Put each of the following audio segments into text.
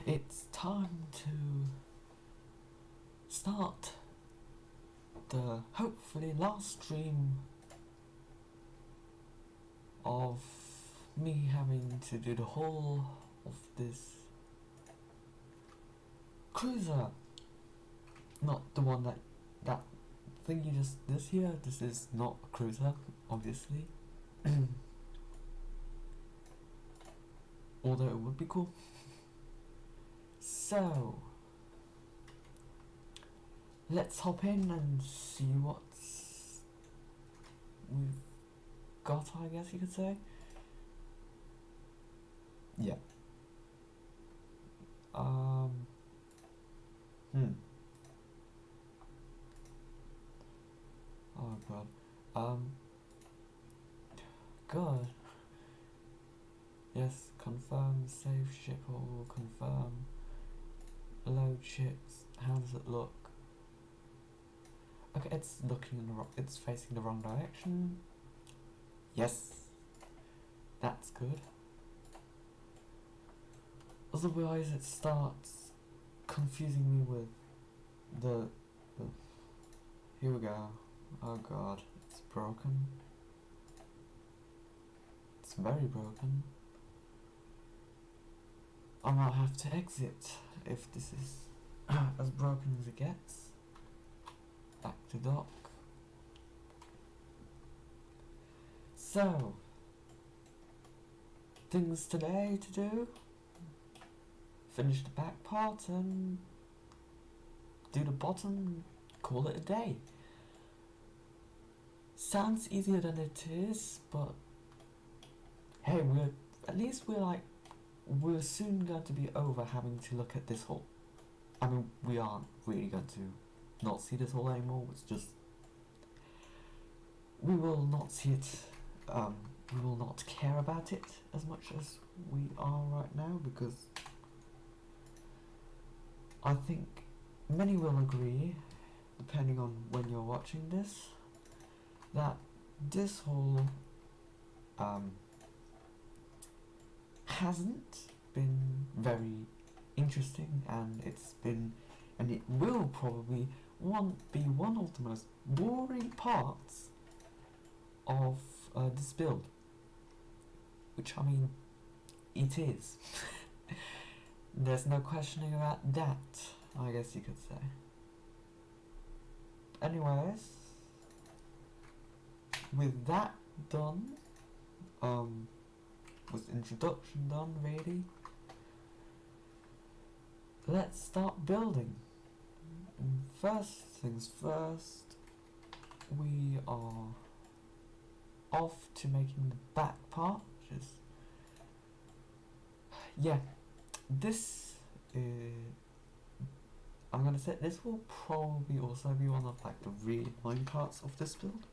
it's time to start the hopefully last stream of me having to do the whole of this cruiser. Not the one that thing you just this here. This is not a cruiser, obviously. Although it would be cool. So let's hop in and see what we've got, I guess you could say. Yeah. Oh god. God. Yes, confirm, save ship all, confirm, load ships. How does it look? Okay, it's looking in the it's facing the wrong direction. Yes, that's good. Otherwise, it starts confusing me with the here we go. Oh god, it's broken. It's very broken. I might have to exit if this is as broken as it gets. Back to dock. So, things today to do. Finish the back part and do the bottom, call it a day. Sounds easier than it is, but hey, we're soon going to be over having to look at this hole. I mean, we aren't really going to not see this hole anymore. It's just we will not see it. We will not care about it as much as we are right now, because I think many will agree, depending on when you're watching this, that this hole hasn't been very interesting, and it will probably be one of the most boring parts of this build, which, I mean, it is. There's no questioning about that, I guess you could say. Anyways, with that done, with introduction done, really, let's start building. And first things first, we are off to making the back part, which is, yeah, this I'm gonna say this will probably also be one of like the really annoying parts of this build,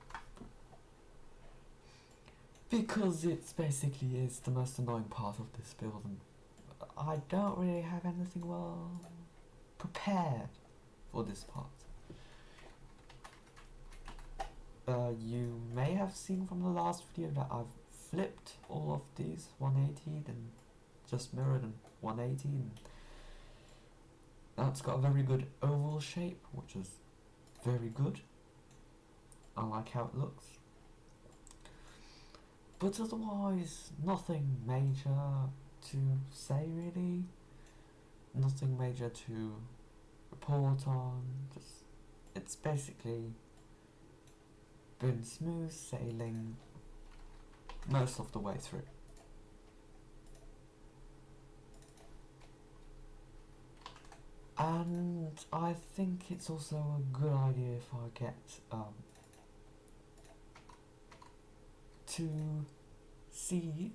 because it's basically is the most annoying part of this build, and I don't really have anything well prepared for this part. You may have seen from the last video that I've flipped all of these 180, then just mirrored and 180, and that's got a very good oval shape, which is very good. I like how it looks. But otherwise, nothing major to say really. Nothing major to report on. Just, it's basically been smooth sailing most of the way through. And I think it's also a good idea if I get to see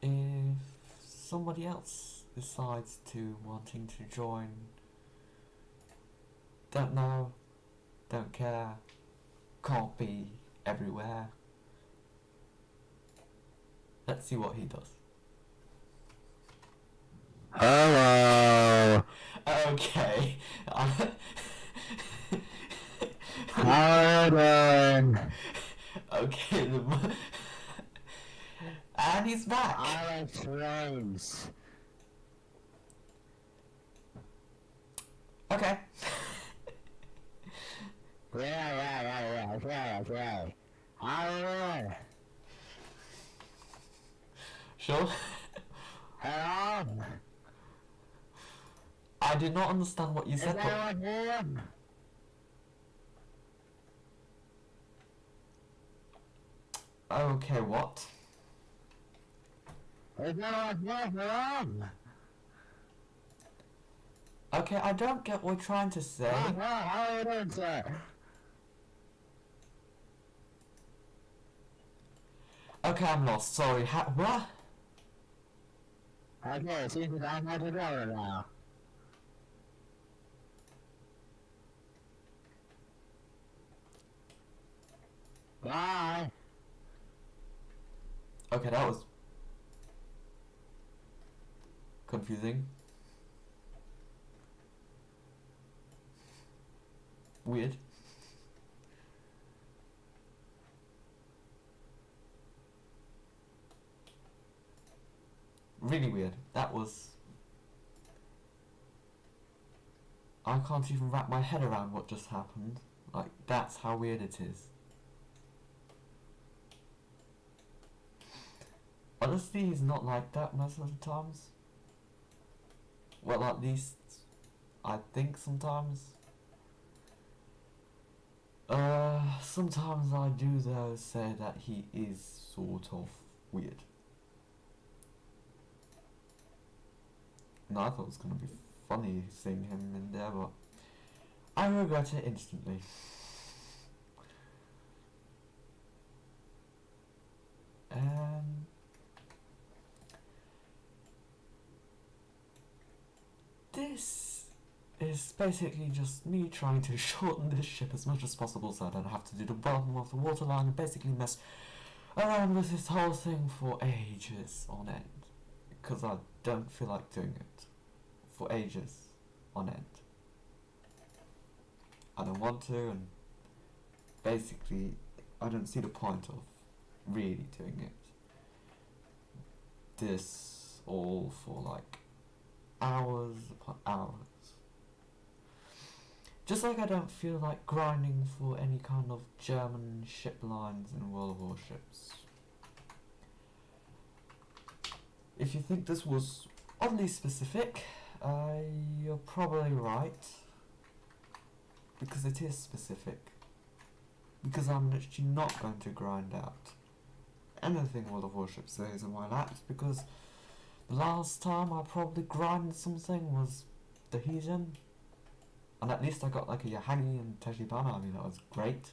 if somebody else decides to wanting to join. Don't know, don't care, can't be everywhere. Let's see what he does. Hello. Okay. How are you doing? Okay. And he's back. Our friends. Okay. Sure. Hello? I did not understand what you Is said, but anyone here? okay, what? Is anyone here? Hello? Okay, I don't get what you're trying to say. How are you doing, sir? Okay, I'm lost. Sorry. What? Okay, seems I'm at the door now. Bye. Okay, that was confusing. Weird. Really weird. That was... I can't even wrap my head around what just happened. Like, that's how weird it is. Honestly, he's not like that most of the times. Well, at least I think sometimes. Sometimes I do though say that he is sort of weird. And I thought it was gonna be funny seeing him in there, but I regret it instantly. This is basically just me trying to shorten this ship as much as possible so I don't have to do the bottom of the waterline and basically mess around with this whole thing for ages on end. Because I don't feel like doing it for ages on end. I don't want to, and basically I don't see the point of really doing it. This all for like hours upon hours. Just like I don't feel like grinding for any kind of German ship lines in World of Warships. If you think this was oddly specific, you're probably right. Because it is specific. Because I'm literally not going to grind out anything World of Warships there is in my laps, because the last time I probably grinded something was the Heathen. And at least I got like a Yahagi and Tejibana. I mean, that was great.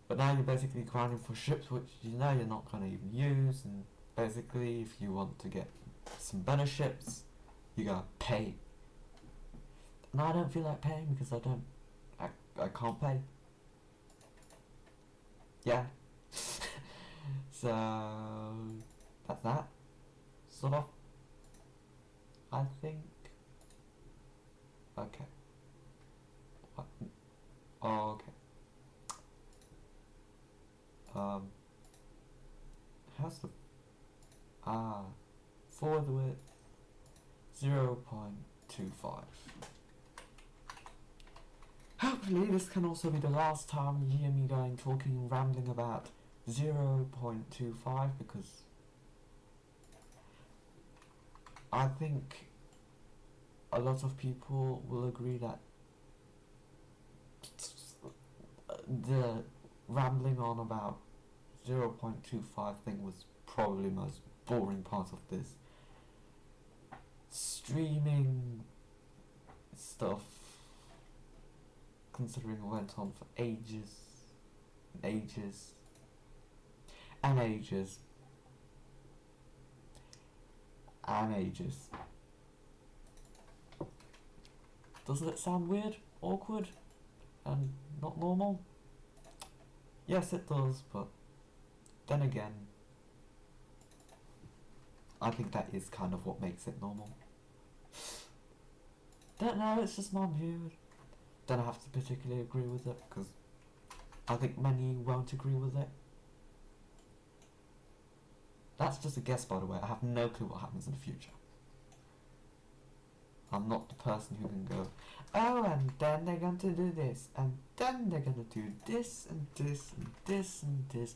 But now you're basically grinding for ships which you know you're not going to even use, and basically if you want to get some better ships, you gotta pay. And I don't feel like paying because I can't pay. Yeah. So that's that. Sort of. I think. Okay. What? Oh, okay. How's the forward width 0.25. Hopefully this can also be the last time you hear me talking, rambling about 0.25, because I think a lot of people will agree that the rambling on about 0.25 thing was probably the most boring part of this streaming stuff, considering it went on for ages and ages and ages and ages. Doesn't it sound weird, awkward, and not normal? Yes, it does, but then again, I think that is kind of what makes it normal. Don't know, it's just my view. Don't have to particularly agree with it, because I think many won't agree with it. That's just a guess, by the way. I have no clue what happens in the future. I'm not the person who can go, oh, and then they're going to do this, and then they're going to do this, and this, and this, and this,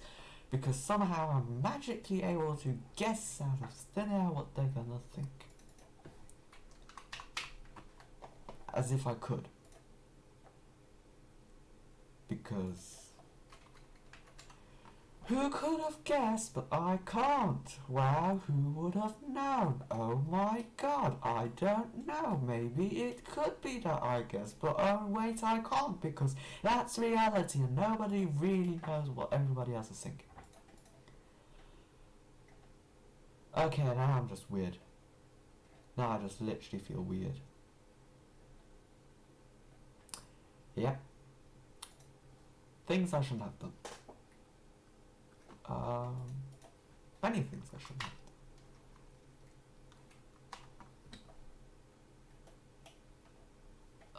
because somehow I'm magically able to guess out of thin air what they're going to think. As if I could. Because who could have guessed, but I can't. Wow, who would have known? Oh my god, I don't know. Maybe it could be that I guessed, but oh wait, I can't, because that's reality and nobody really knows what everybody else is thinking. Okay, now I'm just weird. Now I just literally feel weird. Yeah. Things I shouldn't have done. Many things I shouldn't have done.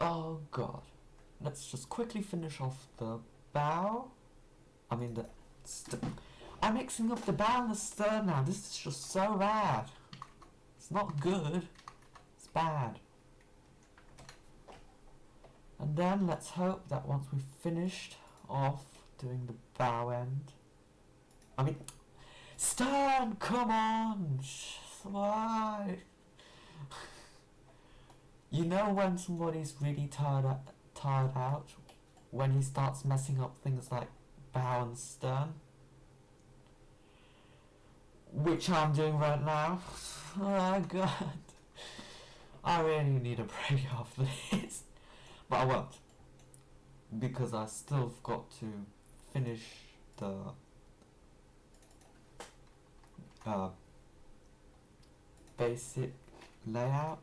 Oh god. Let's just quickly finish off the bow. I mean the... I'm mixing up the bow and the stern now. This is just so bad. It's not good. It's bad. And then let's hope that once we've finished off doing the bow end, I mean, stern, come on, why? You know when somebody's really tired out, when he starts messing up things like bow and stern, which I'm doing right now. Oh god, I really need a break after this. But I won't, because I still have got to finish the basic layout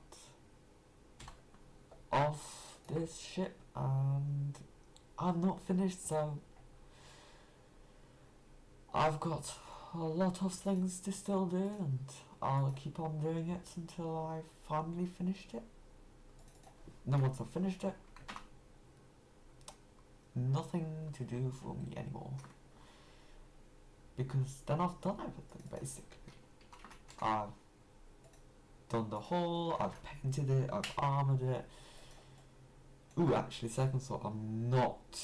of this ship, and I'm not finished, so I've got a lot of things to still do, and I'll keep on doing it until I've finally finished it. And then once I've finished it, nothing to do for me anymore, because then I've done everything basically. I've done the hull, I've painted it, I've armoured it. Ooh, actually, second thought, I'm not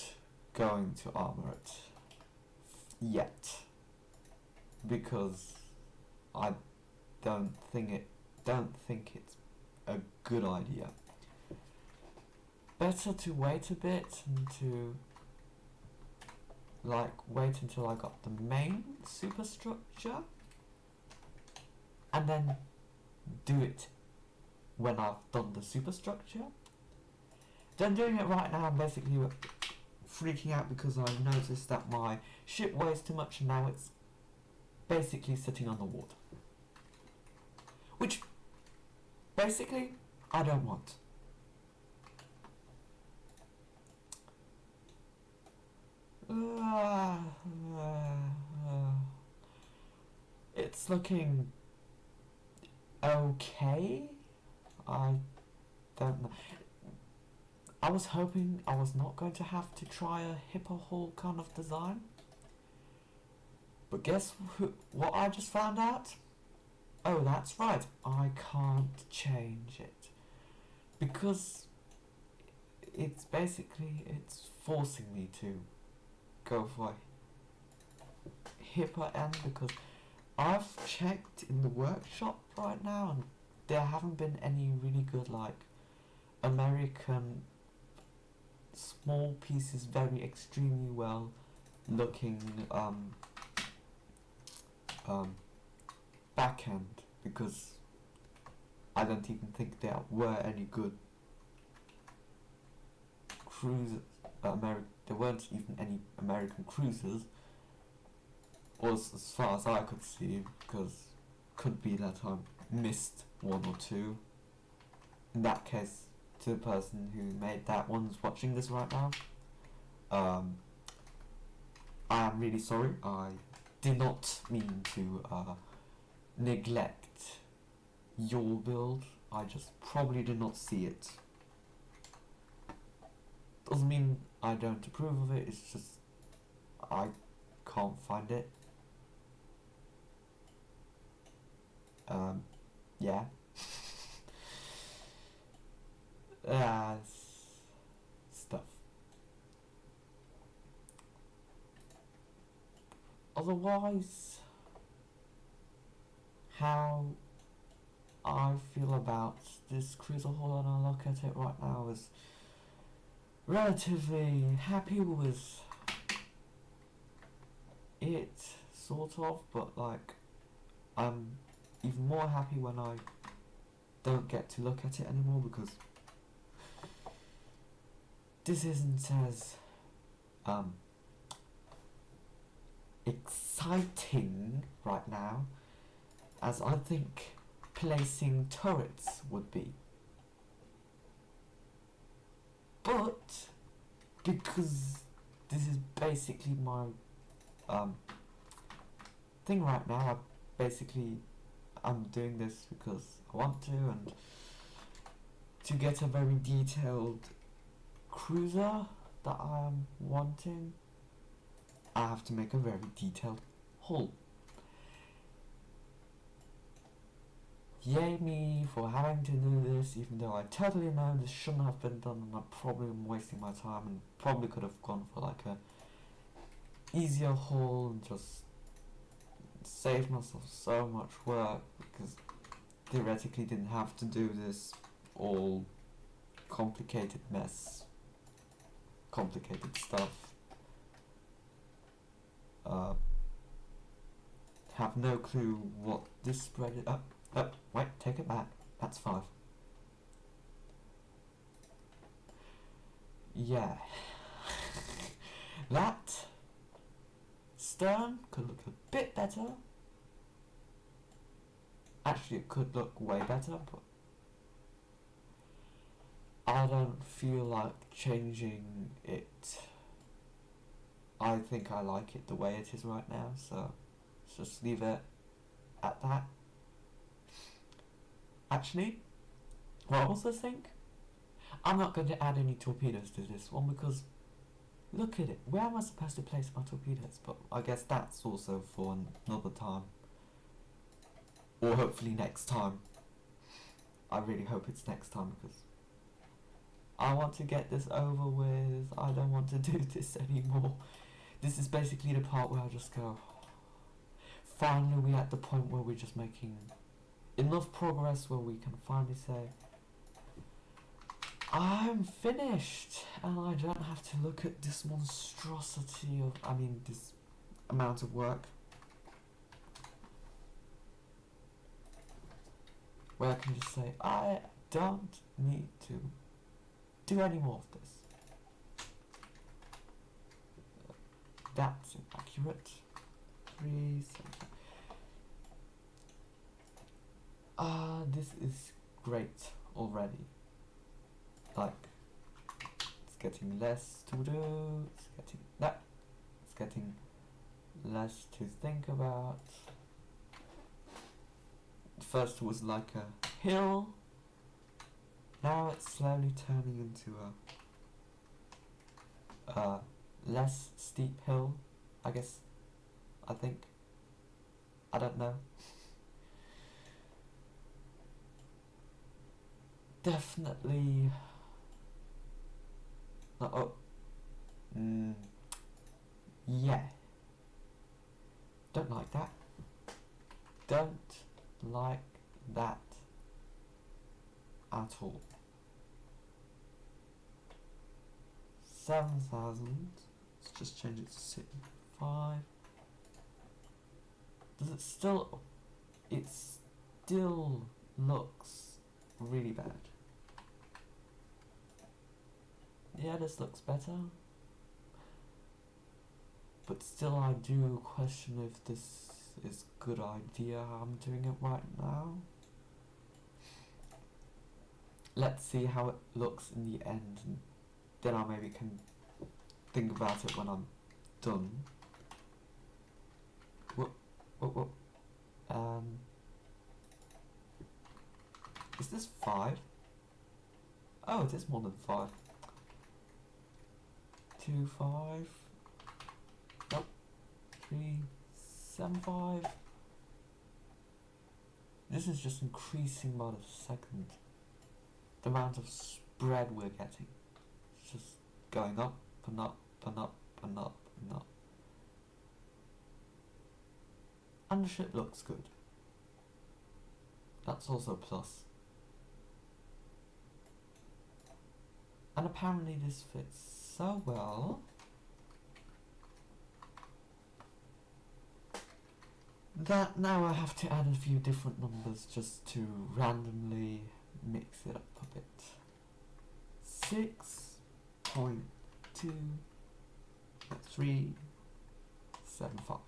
going to armour it yet, because I don't think it's a good idea. Better to wait a bit and to wait until I got the main superstructure and then do it when I've done the superstructure. Then doing it right now, I'm basically freaking out because I've noticed that my ship weighs too much and now it's basically sitting on the water, which basically I don't want. It's looking okay. I don't know. I was hoping I was not going to have to try a hipper hull kind of design, but guess what I just found out? Oh, that's right, I can't change it, because it's forcing me to go for a hipper end, because I've checked in the workshop right now and there haven't been any really good American small pieces, very extremely well looking back end, because I don't even think there were any good cruisers. There weren't even any American cruisers, or as far as I could see, because could be that I missed one or two. In that case, to the person who made that one's watching this right now, I am really sorry. I did not mean to neglect your build. I just probably did not see it. Doesn't mean I don't approve of it, it's just I can't find it. Yeah. stuff. Otherwise, how I feel about this cruiser hull and I look at it right now is relatively happy with it, sort of, but like I'm even more happy when I don't get to look at it anymore, because this isn't as exciting right now as I think placing turrets would be. But because this is basically my thing right now, I'm doing this because I want to, and to get a very detailed cruiser that I am wanting, I have to make a very detailed hull. Yay me for having to do this, even though I totally know this shouldn't have been done, and I probably am wasting my time and probably could have gone for like a easier hull and just saved myself so much work, because theoretically didn't have to do this all complicated mess, complicated stuff. Have no clue what this spread is. Wait, take it back. That's 5. Yeah. That stern could look a bit better. Actually, it could look way better, but I don't feel like changing it. I think I like it the way it is right now, so let's just leave it at that. Actually, what I also think, I'm not going to add any torpedoes to this one, because look at it. Where am I supposed to place my torpedoes? But I guess that's also for another time. Or hopefully next time. I really hope it's next time, because I want to get this over with. I don't want to do this anymore. This is basically the part where I just go, finally we're at the point where we're just making enough progress where we can finally say, I'm finished, and I don't have to look at this monstrosity of, this amount of work. Where I can just say, I don't need to do any more of this. That's inaccurate. 3, 7. This is great already. Like, it's getting less to do, it's getting less to think about. First was like a hill, now it's slowly turning into a less steep hill, I think. I don't know. Definitely not up. Yeah. Don't like that. Don't like that at all. 7,000. Let's just change it to 5. Does it still? It still looks really bad. Yeah, this looks better. But still, I do question if this is a good idea how I'm doing it right now. Let's see how it looks in the end, and then I maybe can think about it when I'm done. Whoop. Is this 5? Oh, it is more than 5. 2, 5. Nope. 3, 7, 5. This is just increasing by the second. The amount of bread we're getting. It's just going up and up and up and up and up. And the ship looks good. That's also a plus. And apparently this fits so well that now I have to add a few different numbers just to randomly mix it up a bit. 6.2375.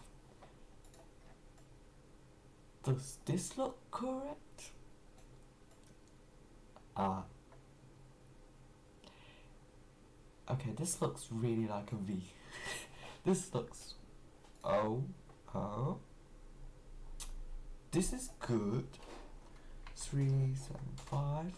Does this look correct? Okay, this looks really like a V. This looks... Oh. This is good. 375.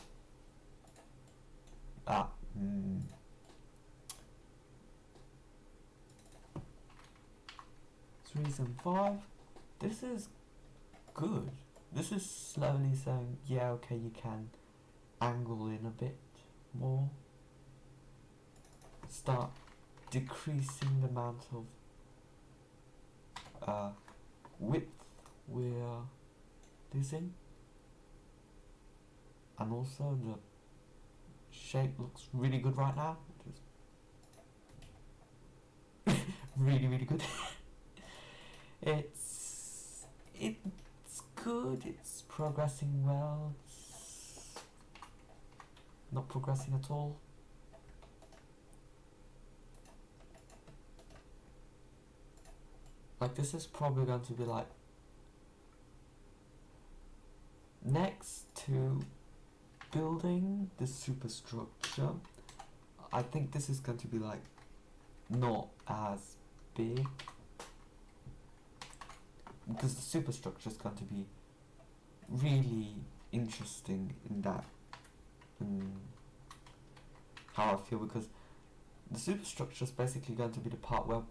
375. This is good. This is slowly saying, yeah, okay, you can angle in a bit more. Start decreasing the amount of width we're losing. And also the shape looks really good right now. Just really, really good. It's good, it's progressing well, it's not progressing at all. Like, this is probably going to be like next to building the superstructure. I think this is going to be like not as big, because the superstructure is going to be really interesting in that, how I feel, because the superstructure is basically going to be the part where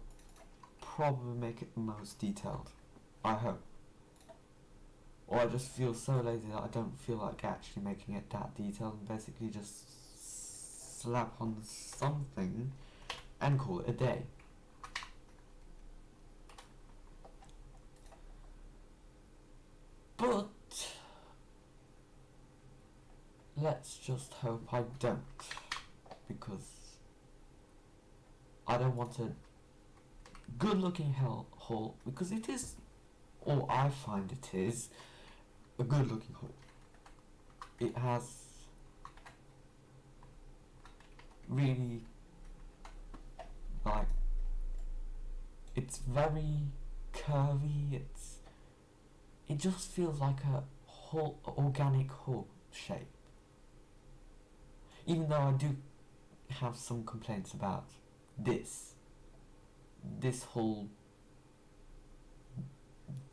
probably make it the most detailed, I hope. Or I just feel so lazy that I don't feel like actually making it that detailed, and basically just slap on something and call it a day. But let's just hope I don't, because I don't want a good looking hull, because it is, or I find it is, a good looking hull. It has really, like, it's very curvy, it just feels like a whole organic hull shape. Even though I do have some complaints about this whole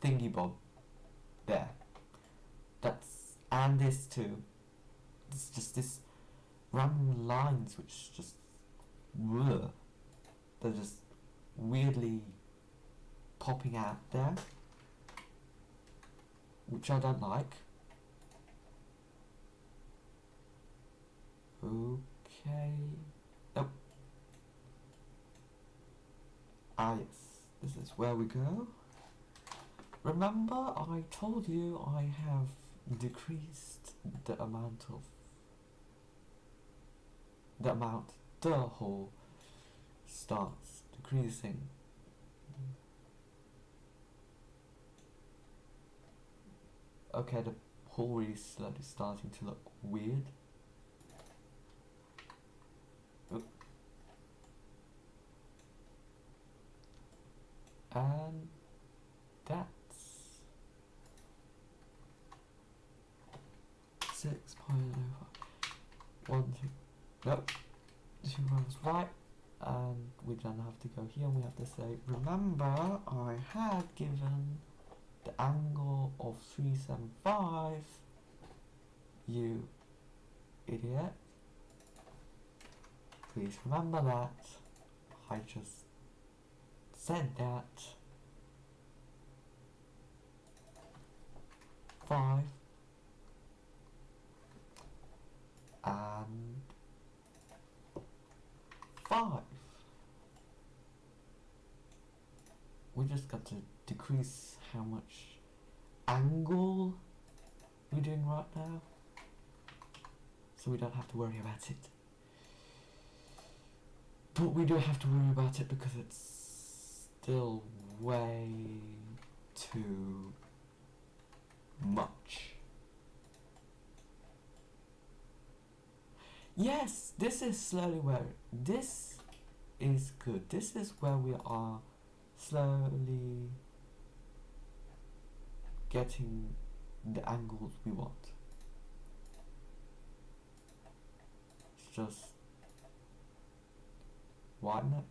thingy bob there. And this too. It's just this random lines which just they're just weirdly popping out there, which I don't like. Okay. Nope. Ah yes, this is where we go. Remember, I told you I have decreased the amount the hull starts decreasing. Okay, the hull really slowly starting to look weird. Oop. And that's 6.05. 1, 2. Nope. 2 was right. And we then have to go here and we have to say, remember, I had given the angle of 375, you idiot. Please remember that. I just said that. 5 and 5. We just got to decrease how much angle we're doing right now, so we don't have to worry about it. But we do have to worry about it because it's still way too much. Yes, this is slowly where this is good. This is where we are slowly getting the angles we want. It's just widen it.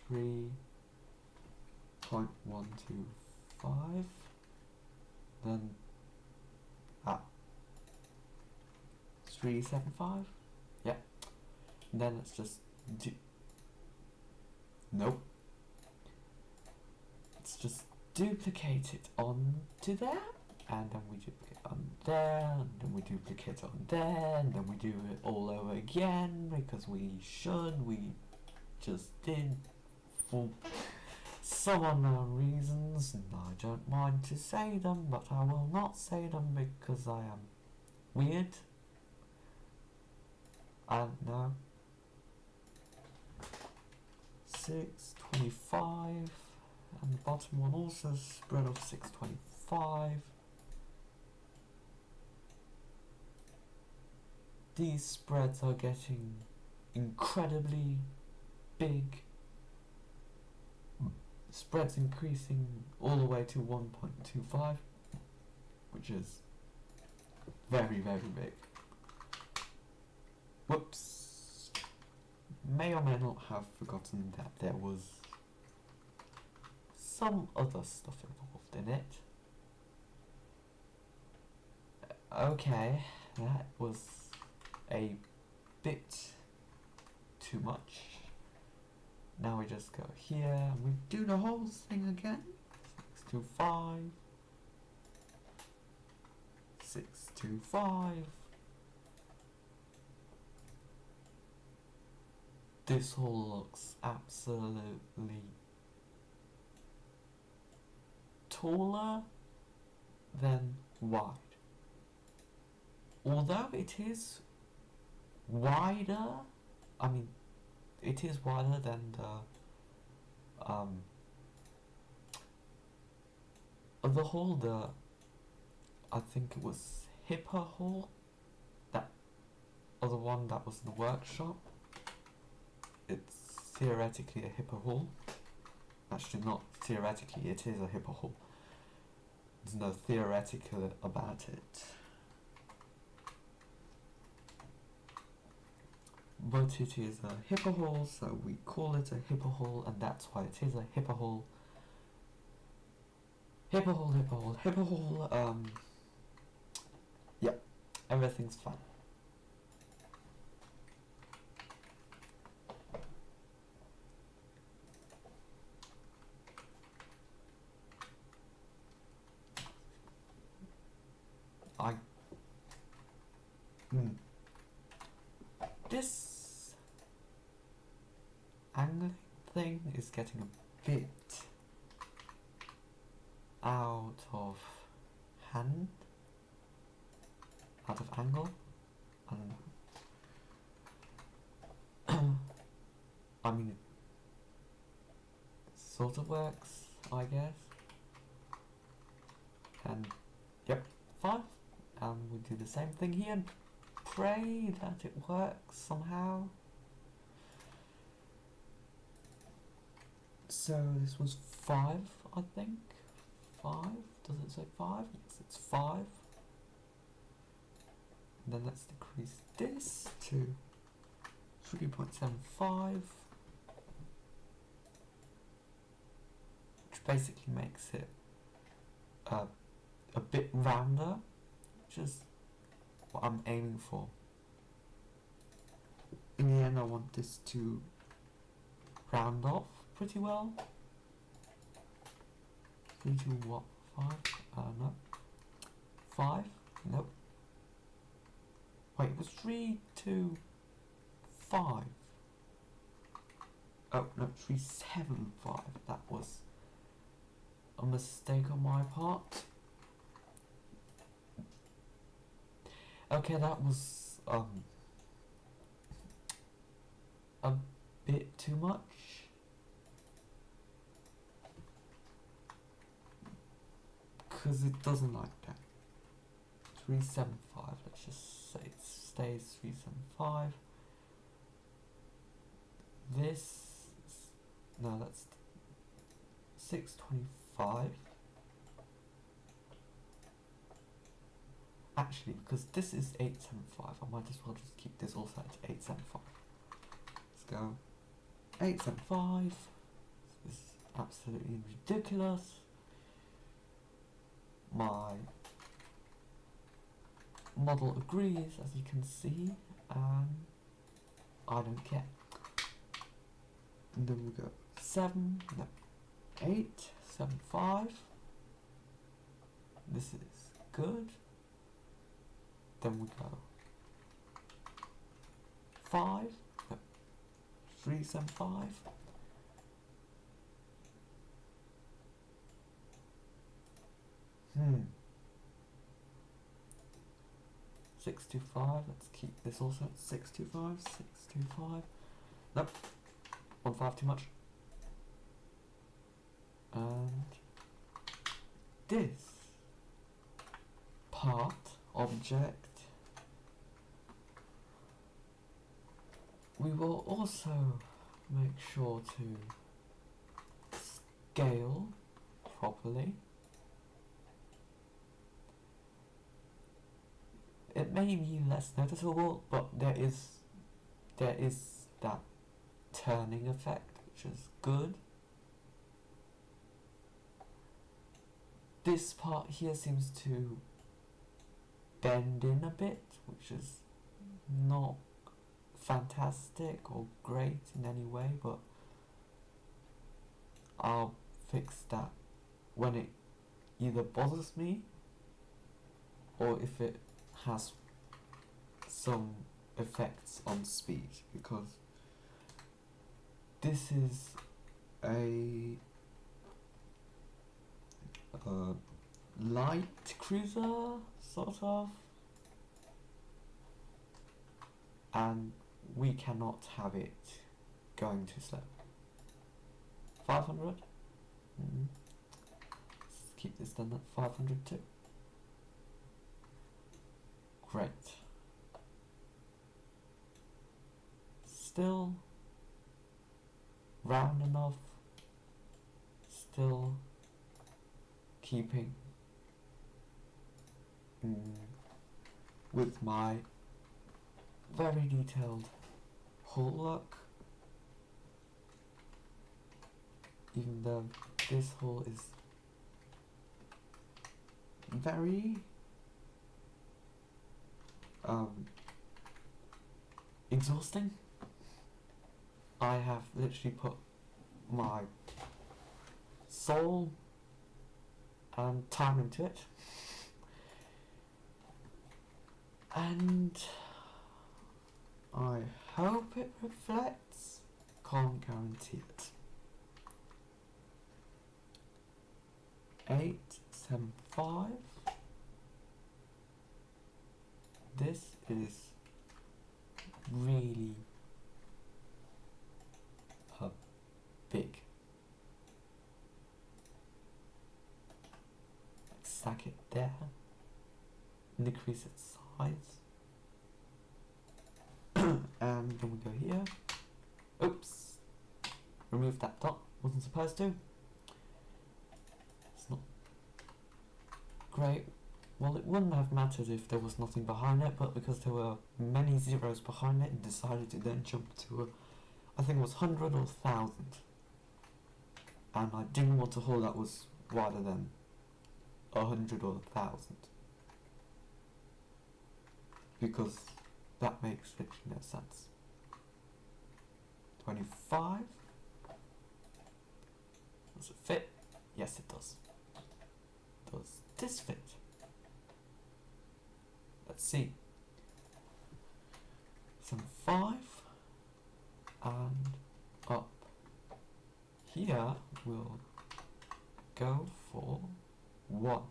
3.125. Then 375. Yeah. And then let's just do. Nope. Let's just duplicate it onto there, and then we duplicate on there, and then we duplicate on there, and then we do it all over again because we should. We just did for some unknown reasons, and I don't mind to say them, but I will not say them because I am weird. I don't know. 625, and the bottom one also spread of 625. These spreads are getting incredibly big. Spreads increasing all the way to 1.25, which is very, very big. Whoops. May or may not have forgotten that there was some other stuff involved in it. Okay, that was a bit too much. Now we just go here and we do the whole thing again. 625. 625. This hall looks absolutely taller than wide. Although it is wider, I mean, it is wider than the hall, I think it was Hipper Hall, that other one that was in the workshop. It's theoretically a Hipper Hall. Actually, not theoretically, it is a Hipper Hall. There's no theoretical about it. But it is a Hipper Hall, so we call it a Hipper Hall, and that's why it is a Hipper Hall. Hipper Hall, Hipper Hall, Hipper Hall, yeah, everything's fine. This angling thing is getting a bit out of hand, out of angle. I don't know. I mean, it sort of works, I guess. And yep, 5. And we do the same thing here and pray that it works somehow. So this was 5, I think. 5? Does it say 5? Yes, it's 5. And then let's decrease this to 3.75, which basically makes it a bit rounder, which is what I'm aiming for. In the end, I want this to round off pretty well. 3 to what? 5? No. 5? Nope. Wait, it was 3 to 5. Oh no, 375. That was a mistake on my part. Okay, that was a bit too much. Because it doesn't like that. 375, let's just say it stays 375. This, no, that's 625. Actually, because this is 875, I might as well just keep this also at 875. Let's go 875. This is absolutely ridiculous. My model agrees, as you can see, and I don't care. And then we go 7, no, 8, 7, 5. This is good. Then we go 5, no, 3, 7, 5. Hmm. 625, let's keep this also at 625, 625. Nope, 1 5 too much. And this part, object, we will also make sure to scale properly. It may be less noticeable, but there is that turning effect, which is good. This part here seems to bend in a bit, which is not fantastic or great in any way, but I'll fix that when it either bothers me or if it has some effects on speed, because this is a light cruiser, sort of, and we cannot have it going too slow. 500? Let's keep this done at 500 too. Great. Still round enough, still keeping with my very detailed hull look, even though this hull is very exhausting. I have literally put my soul and time into it, and I hope it reflects. Can't guarantee it. 875. This is really big. Stack it there. Decrease its size. And then we go here. Oops. Remove that dot. Wasn't supposed to. It's not great. Well, it wouldn't have mattered if there was nothing behind it, but because there were many zeros behind it, it decided to then jump to I think it was 100 or 1000. And I didn't want a hull that was wider than 100 or 1000. Because that makes literally no sense. 25. Does it fit? Yes, it does. Does this fit? Let's see. Some 5 and up here we'll go for 1.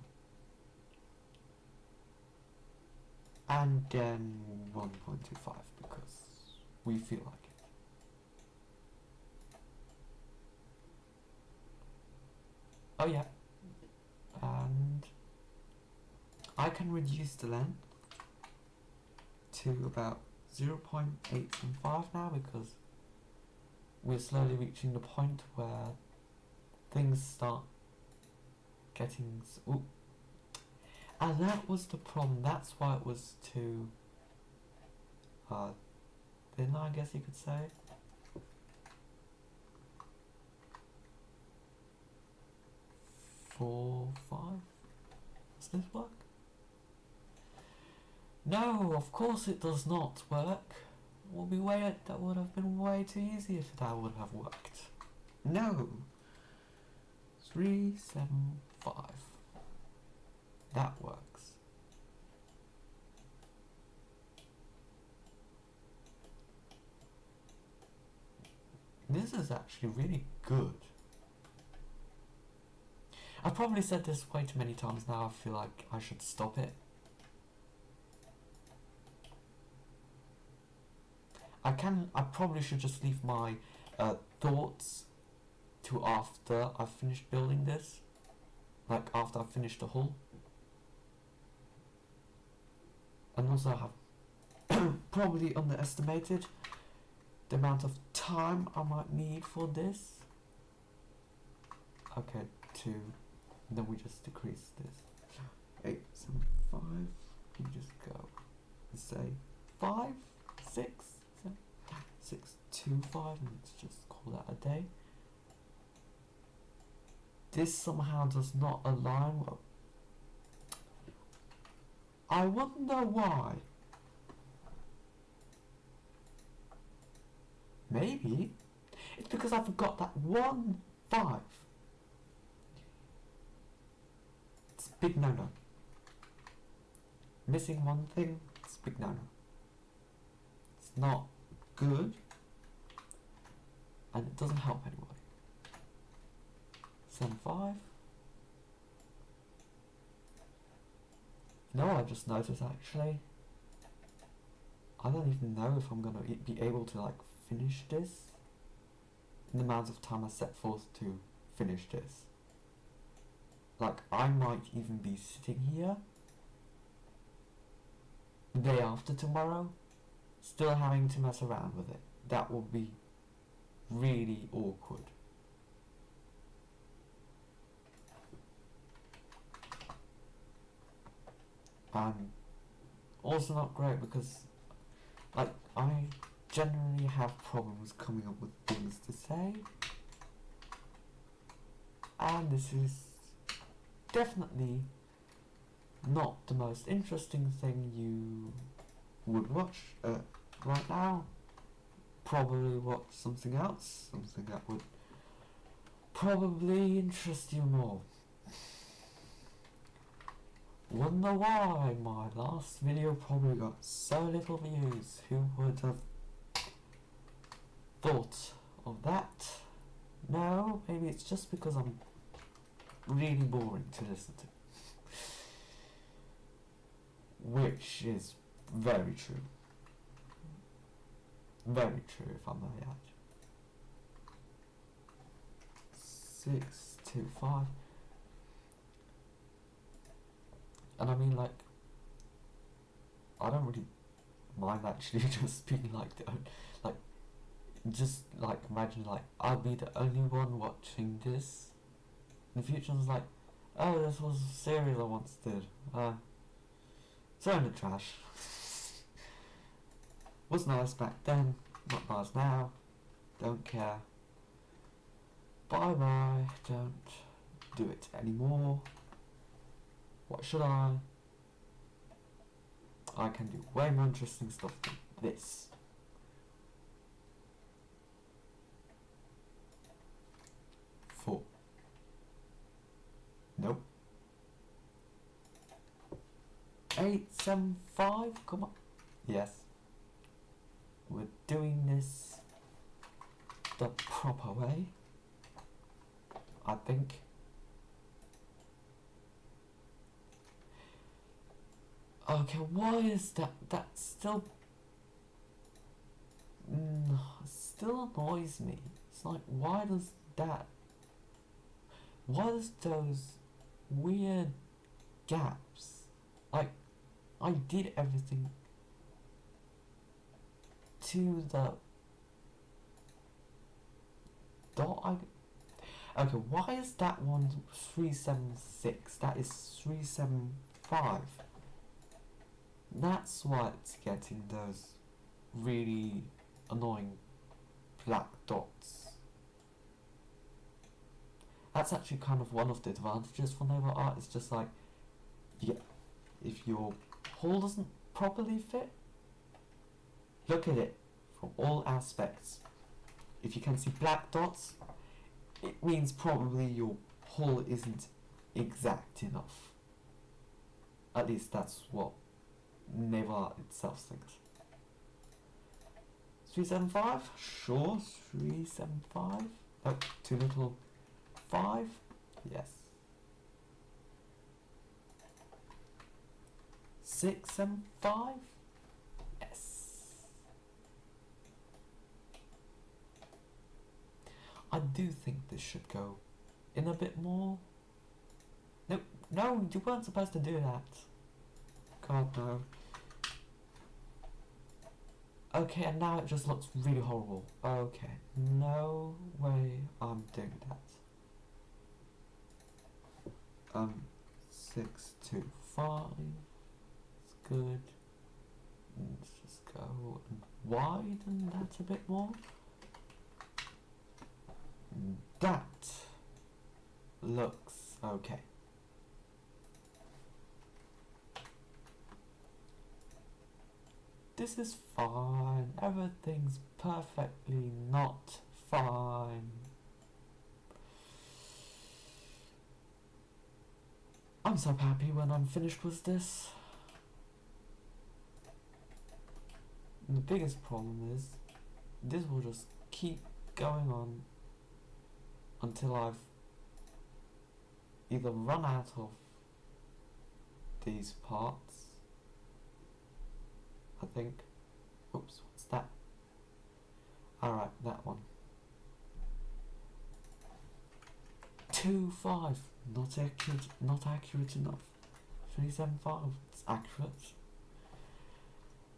And then 1.25 because we feel like it. Oh yeah. And I can reduce the length to about 0.875 now because we're slowly reaching the point where things start getting... Ooh. And that was the problem, that's why it was too thin, I guess you could say. Four, 5? Does this work? No, of course it does not work. That would have been way too easy if that would have worked. No. 3, 7, 5. That works. This is actually really good. I've probably said this way too many times now, I feel like I should stop it. I probably should just leave my thoughts to after I've finished building this. Like after I've finished the hull. And also I have probably underestimated the amount of time I might need for this. Okay, 2. And then we just decrease this. 8, 7, 5. We just go and say 5, 6, 7, 6, 2, 5, and let's just call that a day. This somehow does not align well. I wonder why. Maybe it's because I forgot that 1, 5. It's a big no-no. Missing one thing, it's a big no-no. It's not good, and it doesn't help anybody. 7, 5. You know what I just noticed actually? I don't even know if I'm gonna be able to like finish this in the amount of time I set forth to finish this. Like I might even be sitting here the day after tomorrow still having to mess around with it. That would be really awkward. And also not great because like I generally have problems coming up with things to say, and this is definitely not the most interesting thing you would watch right now. Probably watch something else, something that would probably interest you more. Wonder why my last video probably got so little views. Who would have thought of that? No, maybe it's just because I'm really boring to listen to. Which is very true. Very true, if I may add. 6, 2, 5. And I mean, like, I don't really mind actually just being like just like imagine like I'll be the only one watching this in the future. And it's like, oh, this was a series I once did. Throw in the trash. Was nice back then, not nice now. Don't care. Bye bye. Don't do it anymore. What should I? I can do way more interesting stuff than this. Four. Nope. 8, 7, 5. Come on. Yes. We're doing this the proper way. I think. Okay, why is that? That still still annoys me. It's like, why does those weird gaps? Like, I did everything to the dot. Okay, why is that one 376? That is 375. That's why it's getting those really annoying black dots. That's actually kind of one of the advantages for naval art. It's just like, yeah, if your hole doesn't properly fit, look at it from all aspects. If you can see black dots, it means probably your hole isn't exact enough. At least that's what naval art itself thinks. 375? Sure, 375. Oh, too little 5? Yes. 675? Yes. I do think this should go in a bit more. No, no, you weren't supposed to do that. God, no. Okay, and now it just looks really horrible. Okay, no way I'm doing that. 6, 2, 5. It's good. Let's just go and widen that a bit more. That looks okay. This is fine. Everything's perfectly not fine. I'm so happy when I'm finished with this. And the biggest problem is this will just keep going on until I've either run out of these parts. I think. Oops, what's that? Alright, that one. 2, 5. Not accurate enough. 375. It's accurate.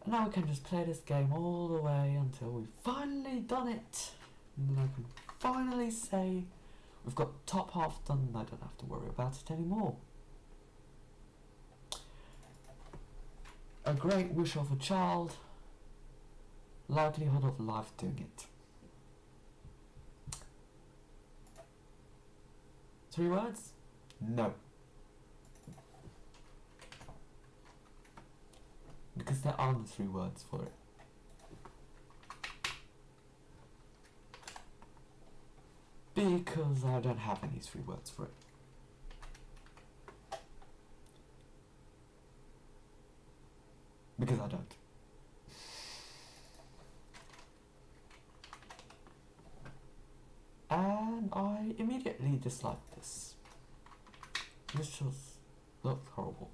And now we can just play this game all the way until we've finally done it. And then I can finally say we've got top half done and I don't have to worry about it anymore. A great wish of a child, likelihood of life doing it. 3 words? No. Because there aren't 3 words for it. Because I don't have any 3 words for it. Because I don't. And I immediately dislike this. This just looks horrible.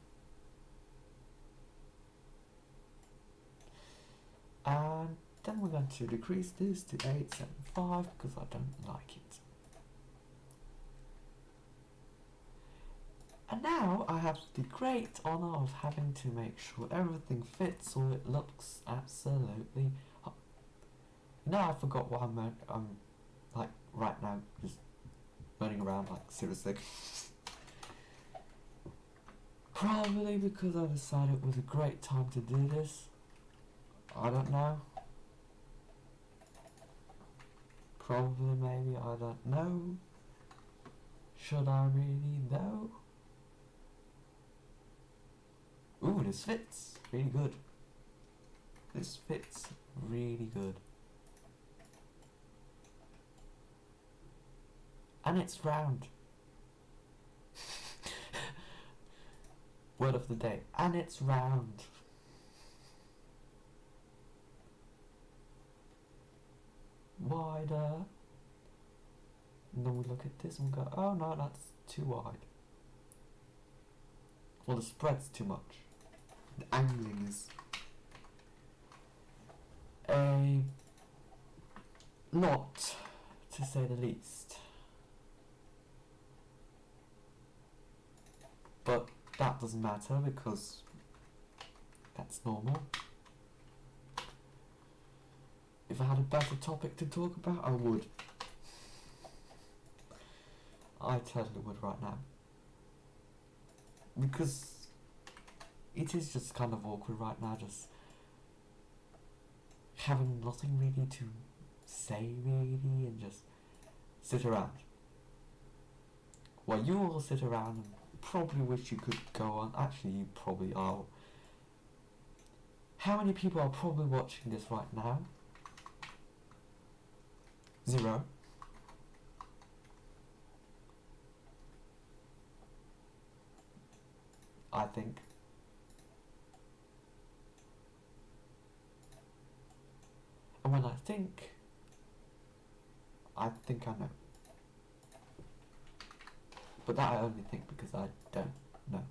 And then we're going to decrease this to 875 because I don't like it. And now I have the great honour of having to make sure everything fits so it looks absolutely... No, I forgot what I'm like right now, just running around like seriously. Probably because I decided it was a great time to do this. I don't know. Probably, maybe, I don't know. Should I really know? Ooh, this fits really good. This fits really good. And it's round. Word of the day. And it's round. Wider. And then we look at this and we go, oh no, that's too wide. Well, the spread's too much. The angling is a lot, to say the least. But that doesn't matter because that's normal. If I had a better topic to talk about, I would. I totally would right now. Because it is just kind of awkward right now, just having nothing really to say really and just sit around. Well, you all sit around and probably wish you could go on. Actually, you probably are. How many people are probably watching this right now? 0. I think. And when I think I know. But that I only think because I don't know.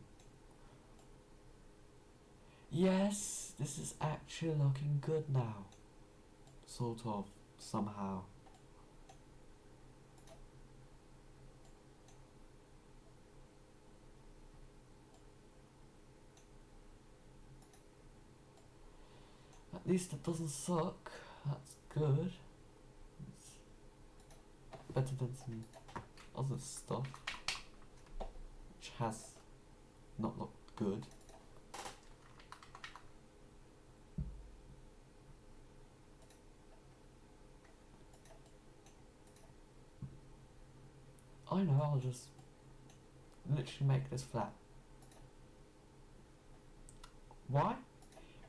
Yes, this is actually looking good now. Sort of, somehow. At least it doesn't suck. That's good. It's better than some other stuff which has not looked good. I know, I'll just literally make this flat. Why?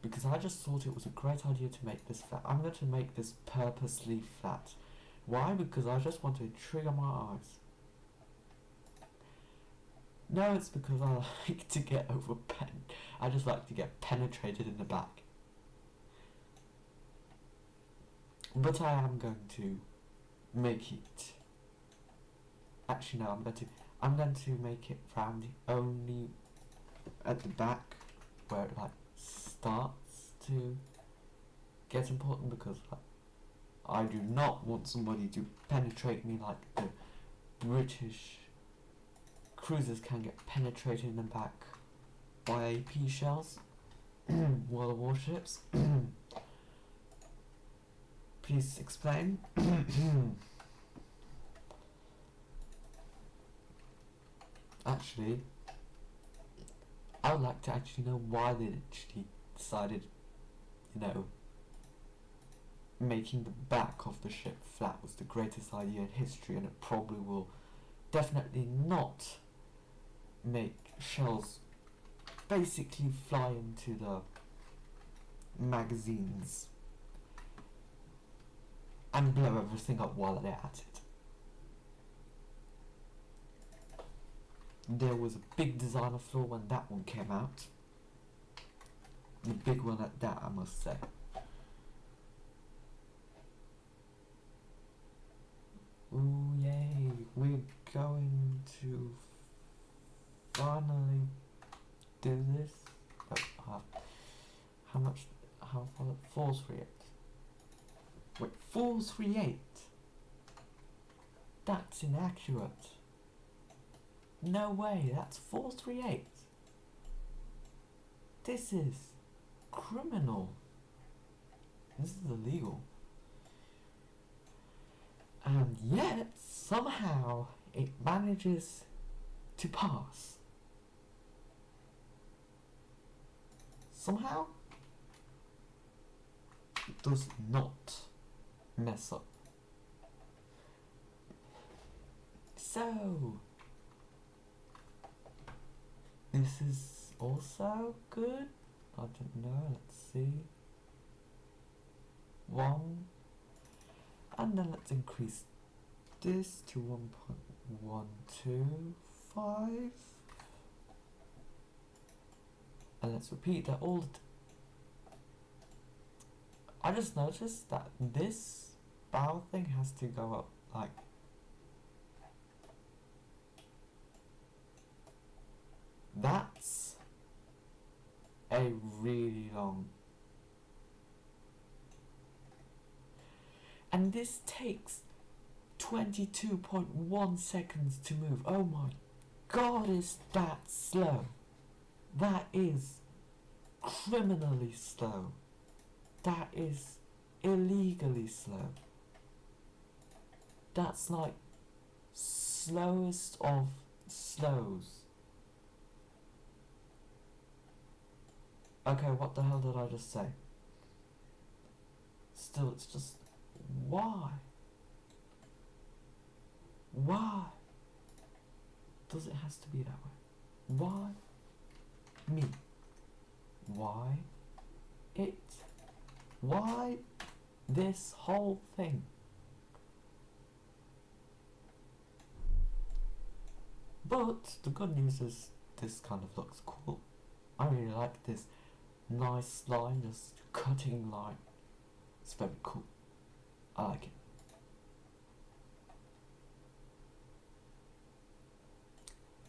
Because I just thought it was a great idea to make this flat. I'm going to make this purposely flat. Why? Because I just want to trigger my eyes. No, it's because I like to get I just like to get penetrated in the back. But I am going to make it. Actually, no, I'm going to make it round only at the back where it like starts to get important, because I do not want somebody to penetrate me like the British cruisers can get penetrated in the back by AP shells while the warships. Please explain. Actually, I would like to actually know why they actually decided, making the back of the ship flat was the greatest idea in history, and it probably will definitely not make shells basically fly into the magazines and blow everything up while they're at it. There was a big designer flaw when that one came out. The big one at that, I must say. Ooh, yay! We're going to finally do this. Oh, how far? 438. Wait, 438? That's inaccurate. No way, that's 438. This is criminal. This is illegal. And yet, somehow, it manages to pass. Somehow, it does not mess up. So, this is also good. I don't know, let's see. 1. And then let's increase this to 1.125. And let's repeat that all I just noticed that this bow thing has to go up like That's a really long. And this takes 22.1 seconds to move. Oh my god, is that slow? That is criminally slow. That is illegally slow. That's like slowest of slows. Okay, what the hell did I just say? Still, it's just... Why? Why does it has to be that way? Why me? Why it? Why this whole thing? But the good news is this kind of looks cool. I really like this nice line, just cutting line. It's very cool. I like it.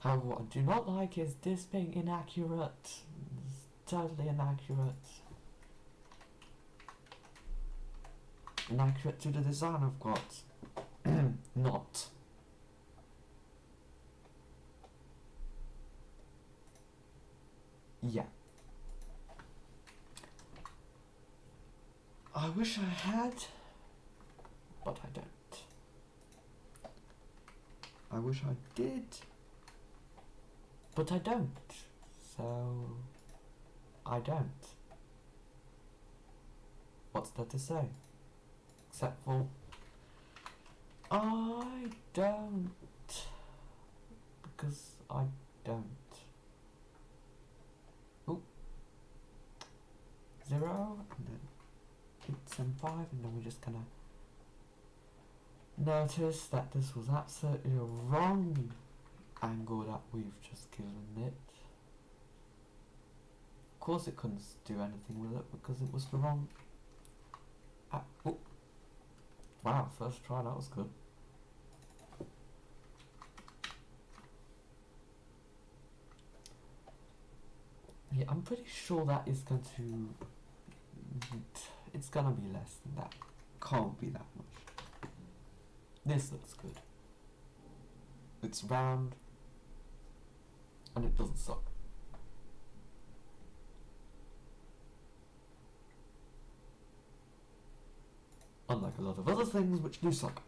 However, what I do not like is this being inaccurate. It's totally inaccurate. Inaccurate to the design I've got. Not. Yeah. I wish I had, but I don't. I wish I did, but I don't. So, I don't. What's there to say? Except for, I don't. Because I don't. Oop. 0, and then it's and 5, and then we're just gonna notice that this was absolutely a wrong angle that we've just given it. Of course it couldn't do anything with it because it was the wrong... oh. Wow, first try, that was good. Yeah, I'm pretty sure that is going to... It's gonna be less than that. Can't be that much. This looks good. It's round and it doesn't suck. Unlike a lot of other things which do suck.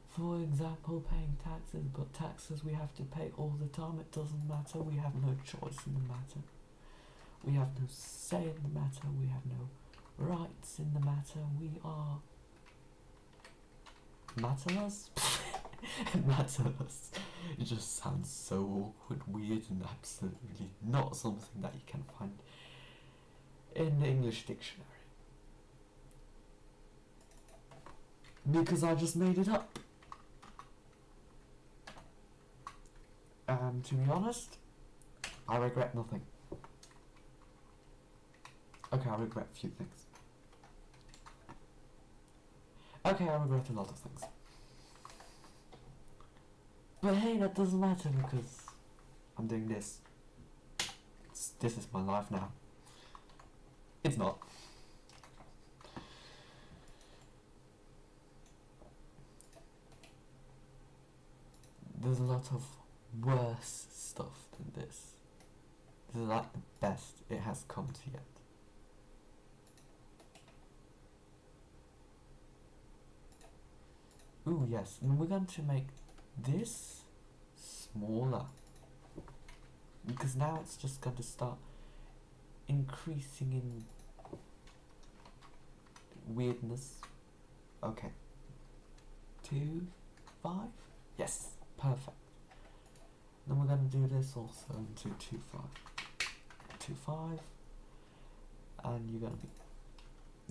For example, paying taxes, but taxes we have to pay all the time. It doesn't matter. We have no choice in the matter. We have no say in the matter. We have no rights in the matter. We are matterless. Matterless. It just sounds so awkward, weird, and absolutely not something that you can find in the English dictionary. Because I just made it up. And to be honest, I regret nothing. Okay, I regret a few things. Okay, I regret a lot of things. But hey, that doesn't matter because I'm doing this. This is my life now. It's not. There's a lot of worse stuff than this. This is like the best it has come to yet. Ooh, yes, and we're going to make this smaller. Because now it's just going to start increasing in weirdness. Okay. 2, 5? Yes, perfect. Then we're going to do this also into 2, 5. 2, 5. And you're going to be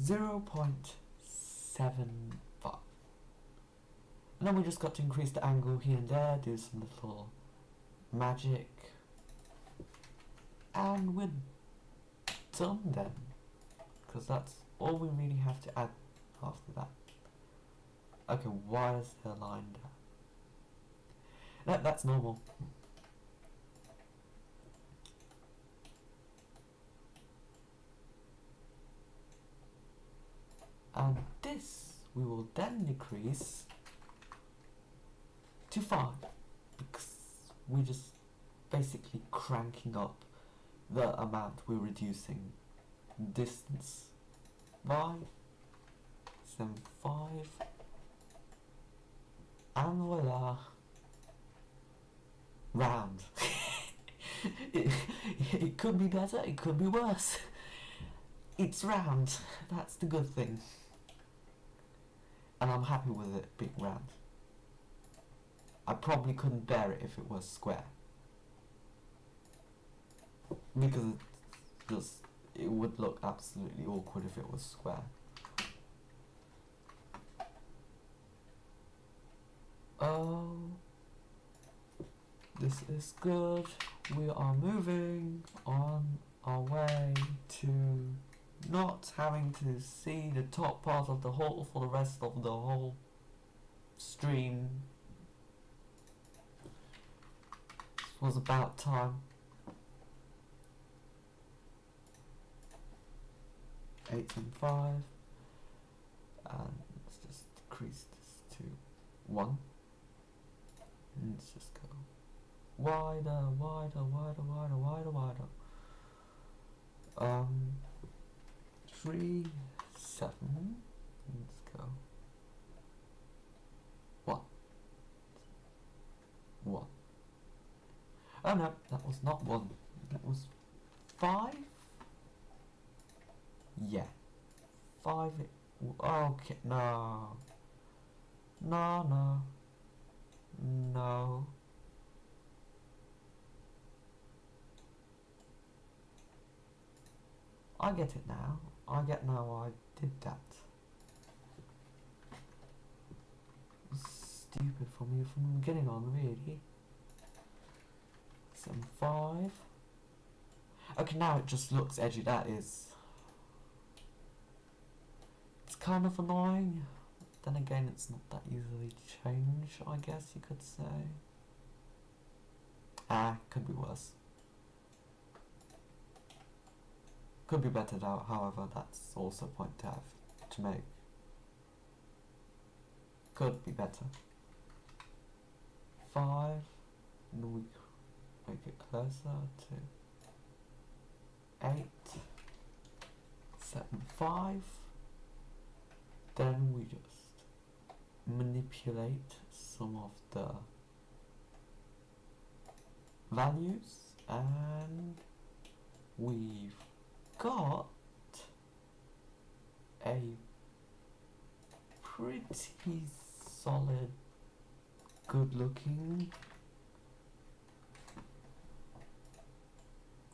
0.75. And then we just got to increase the angle here and there, do some little magic. And we're done then. Because that's all we really have to add after that. Okay, why is there a line there? That's normal. And this we will then decrease to 5 because we're just basically cranking up the amount we're reducing distance by 7.5, and voila, round. it could be better, it could be worse. It's round, that's the good thing. And I'm happy with it being round. I probably couldn't bear it if it was square. Because it would look absolutely awkward if it was square. Oh, this is good. We are moving on our way to not having to see the top part of the hole for the rest of the whole stream. It was about time. 8.5, and let's just decrease this to 1. And let's just go wider, wider, wider, wider, wider, wider. 3, 7. Let's go 1, 1. Oh no, that was not 1. That was 5. Yeah, 5. Okay, no, no, no, no. I get it now. I get now why I did that. It was stupid for me from the beginning on, really. 7.5. Okay, now it just looks edgy. That is. It's kind of annoying. Then again, it's not that easily changed, I guess you could say. Could be worse. Could be better now, however, that's also a point to make. Could be better. 5, and we make it closer to 8, 7.5. Then we just manipulate some of the values, and we've got a pretty solid, good looking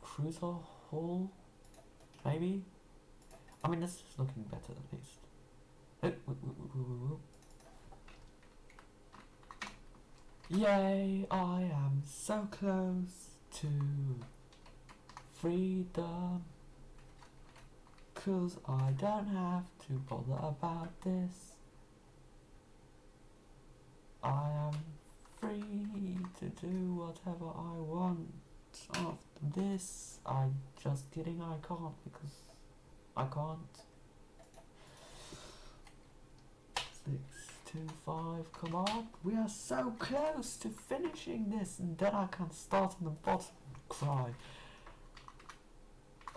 cruiser hull, maybe? I mean, this is looking better at least. Yay, I am so close to freedom, 'cause I don't have to bother about this. I am free to do whatever I want after this. I'm just kidding, I can't, because I can't. 6.25, come on. We are so close to finishing this, and then I can start on the bottom and cry.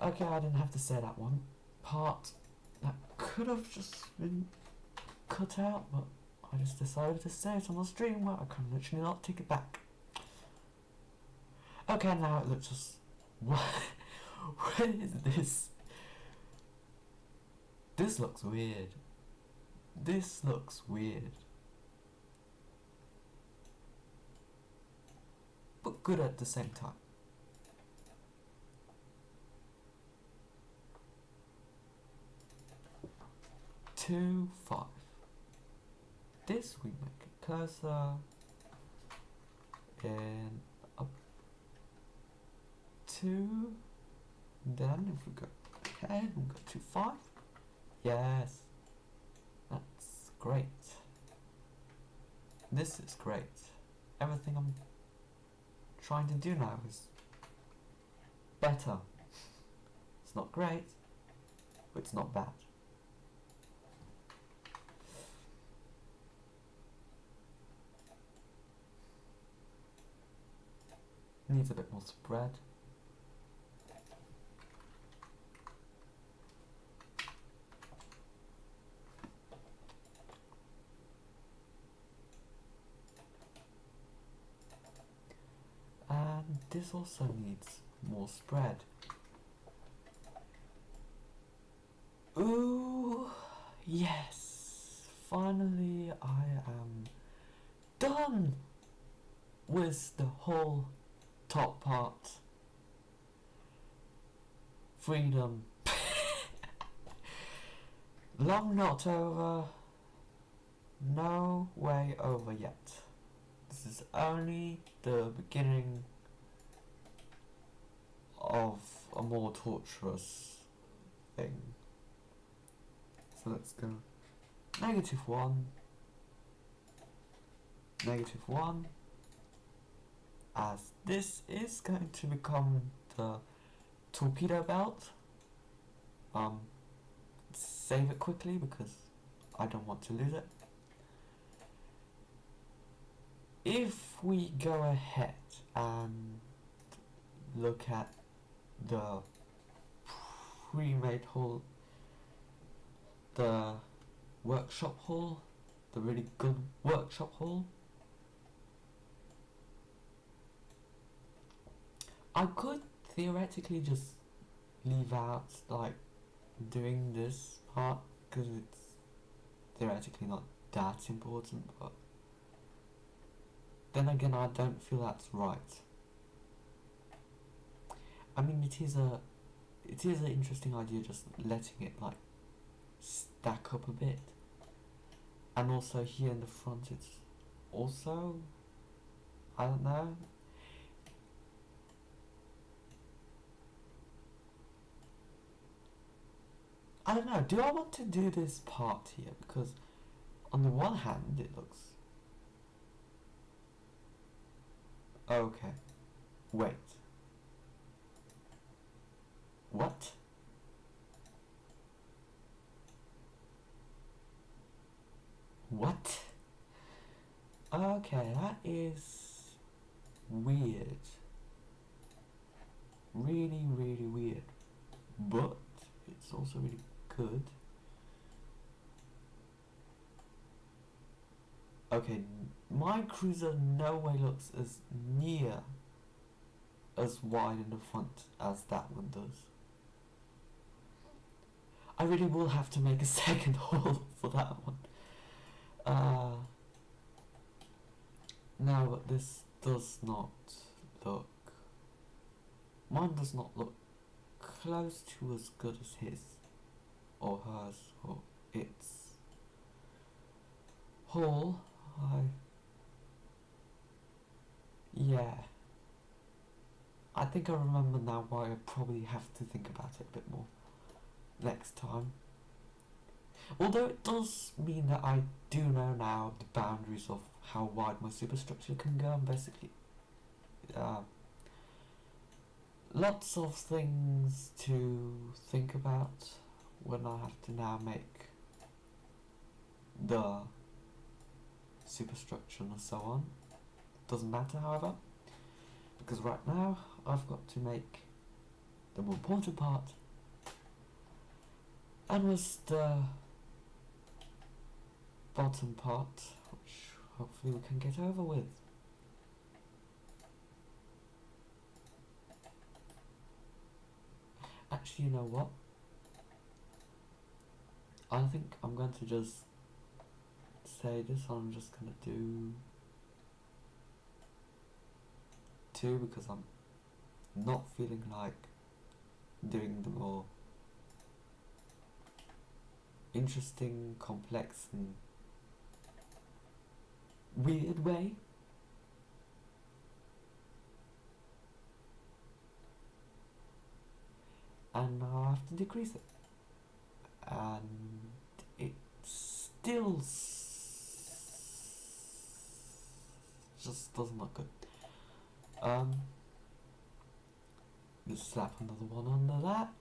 Okay, I didn't have to say that one part. That could have just been cut out, but I just decided to say it on the stream where I can literally not take it back. Okay, now it looks just... What is this? This looks weird. This looks weird. But good at the same time. Two, 5. This we make it closer. And up 2. Then if we go ahead, we go to 5. Yes. That's great. This is great. Everything I'm trying to do now is better. It's not great, but it's not bad. Needs a bit more spread. And this also needs more spread. Ooh, yes! Finally I am done with the whole top part. Freedom. Long not over. No way over yet. This is only the beginning of a more torturous thing. So let's go -1, -1, as this is going to become the torpedo belt. Save it quickly because I don't want to lose it. If we go ahead and look at the pre-made hull, the workshop hull, the really good workshop hull, I could theoretically just leave out like doing this part because it's theoretically not that important, but then again I don't feel that's right. I mean, it is an interesting idea just letting it like stack up a bit, and also here in the front it's also, I don't know. I don't know, do I want to do this part here? Because on the one hand it looks okay. Wait. What? What? Okay, that is weird. Really, really weird. But it's also really good. Okay, my cruiser no way looks as near as wide in the front as that one does. I really will have to make a second hull for that one. No, but this does not look... Mine does not look close to as good as his, or hers, or its hull. Yeah. I think I remember now why I probably have to think about it a bit more next time. Although it does mean that I do know now the boundaries of how wide my superstructure can go, and basically lots of things to think about when I have to now make the superstructure and so on. Doesn't matter, however, because right now I've got to make the more important part, and was the bottom part, which hopefully we can get over with. Actually, you know what? I think I'm going to just say this. I'm just going to do 2 because I'm not feeling like doing the more interesting, complex and weird way. And now I have to decrease it, and it still just doesn't look good. Just slap another one under that.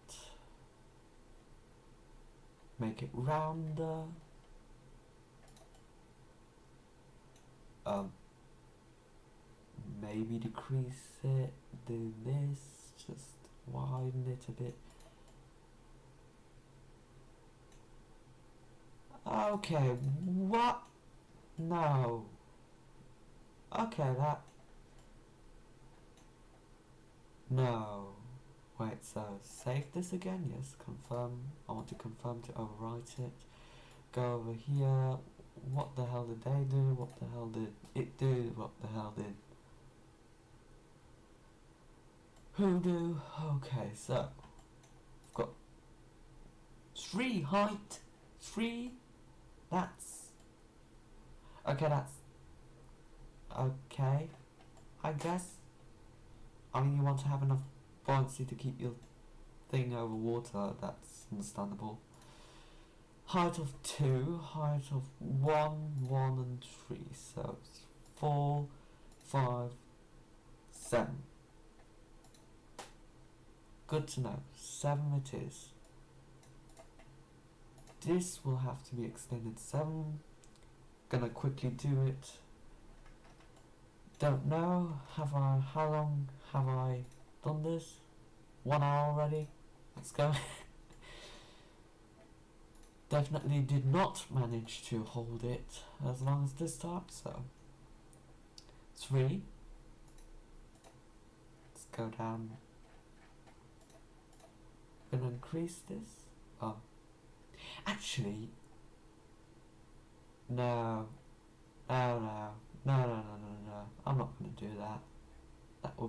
Make it rounder. Maybe decrease it. Do this. Just widen it a bit. Okay, what? No. Okay, that... No. Wait, so save this again? Yes, confirm. I want to confirm to overwrite it. Go over here. What the hell did they do? What the hell did it do? What the hell did... Who do? Okay, so... I've got 3 height. 3. That's... Okay, that's... Okay. I guess. I mean, you want to have enough buoyancy to keep your thing over water. That's understandable. Height of 2. Height of 1, 1 and 3. So it's 4, 5, 7. Good to know. 7 it is. This will have to be extended 7. Gonna quickly do it. Don't know. How long have I done this? 1 hour already? Let's go. Definitely did not manage to hold it as long as this time, so 3. Let's go down. Gonna increase this. Oh. Actually, no. No. I'm not gonna do that. That will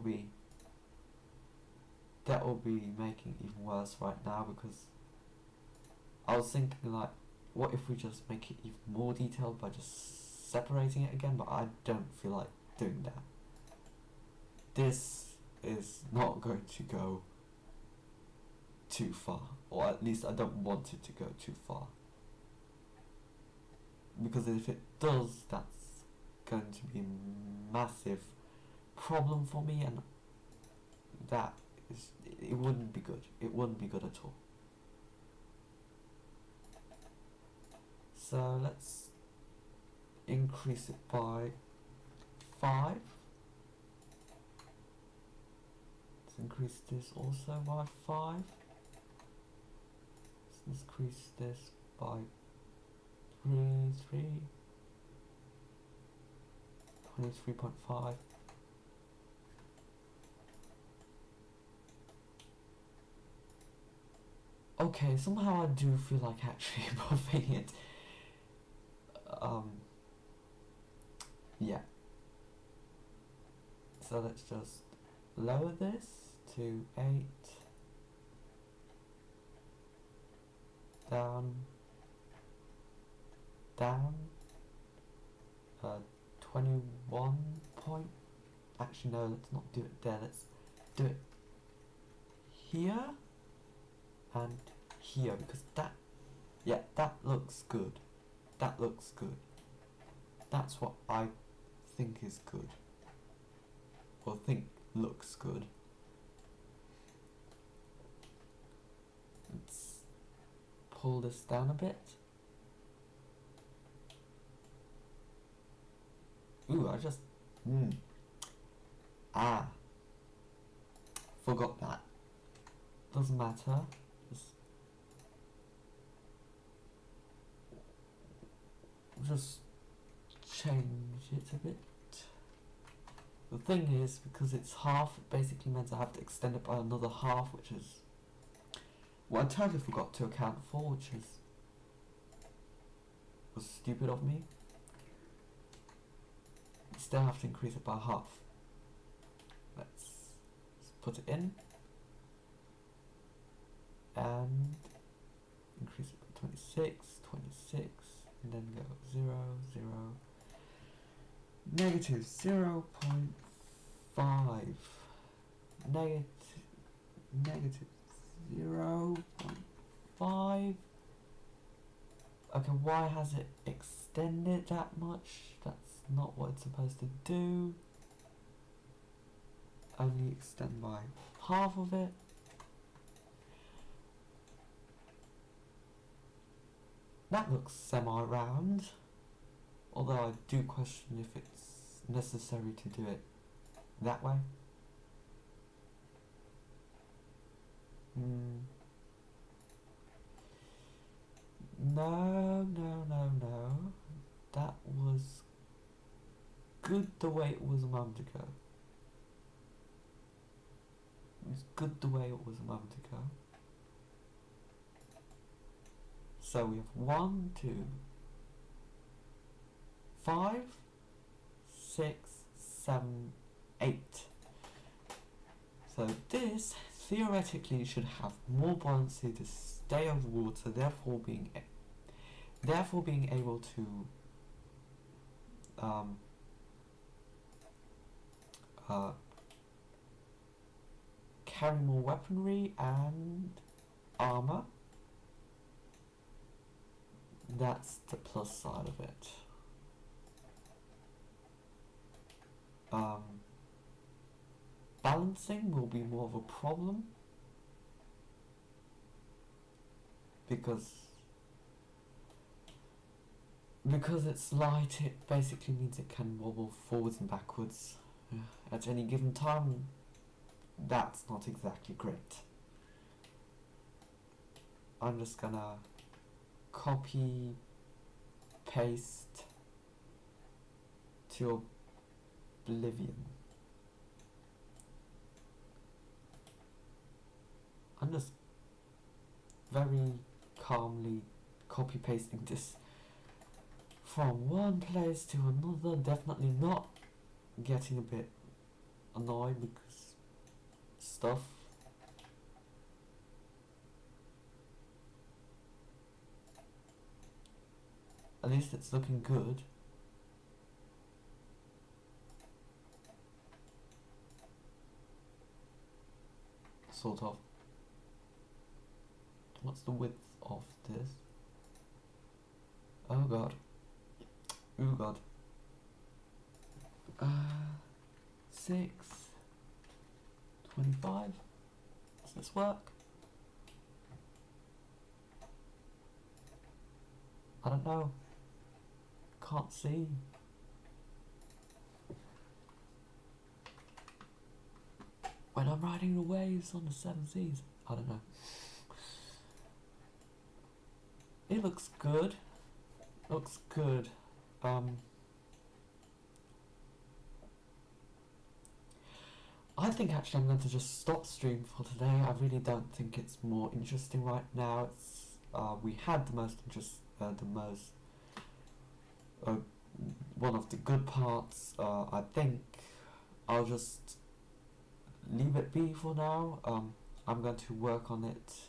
be making it even worse right now, because I was thinking, like, what if we just make it even more detailed by just separating it again, but I don't feel like doing that. This is not going to go too far, or at least I don't want it to go too far, because if it does, that's going to be a massive problem for me, and that is, it wouldn't be good. It wouldn't be good at all. So let's increase it by 5. Let's increase this also by 5. Let's increase this by 3, 23.5. Okay, somehow I do feel like actually buffing it. Yeah. So let's just lower this to 8. Down. 21 point. Actually, no, let's not do it there. Let's do it here and here, because that, yeah, that looks good. That looks good. That's what I think is good, or think looks good. Let's pull this down a bit. Ooh, I just... forgot that. Doesn't matter. Just change it a bit. The thing is, because it's half, it basically means I have to extend it by another half, which is what I totally forgot to account for, which was stupid of me. Still have to increase it by half. Let's put it in and increase it by 26, and then go 0, 0, negative 0.5, negative 0.5. Okay, why has it extended that much? That's not what it's supposed to do. only extend by half of it. That looks semi-round, although I do question if it's necessary to do it that way. No. That was good the way it was a moment ago. It's good the way it was a moment ago. So we have 1, 2, 5, 6, 7, 8. So this theoretically should have more buoyancy to stay over water, therefore being able to carry more weaponry and armour. That's the plus side of it. Balancing will be more of a problem because it's light. It basically means it can wobble forwards and backwards at any given time. That's not exactly great. I'm just gonna copy paste to oblivion. I'm just very calmly copy pasting this from one place to another, definitely not getting a bit annoyed because stuff. At least it's looking good. Sort of. What's the width of this? Oh god. Oh god. 6, 25. Does this work? I don't know. Can't see. When I'm riding the waves on the 7 seas. I don't know. It looks good. Looks good. I think actually I'm going to just stop stream for today. I really don't think it's more interesting right now. It's we had the most one of the good parts. I think I'll just leave it be for now. I'm going to work on it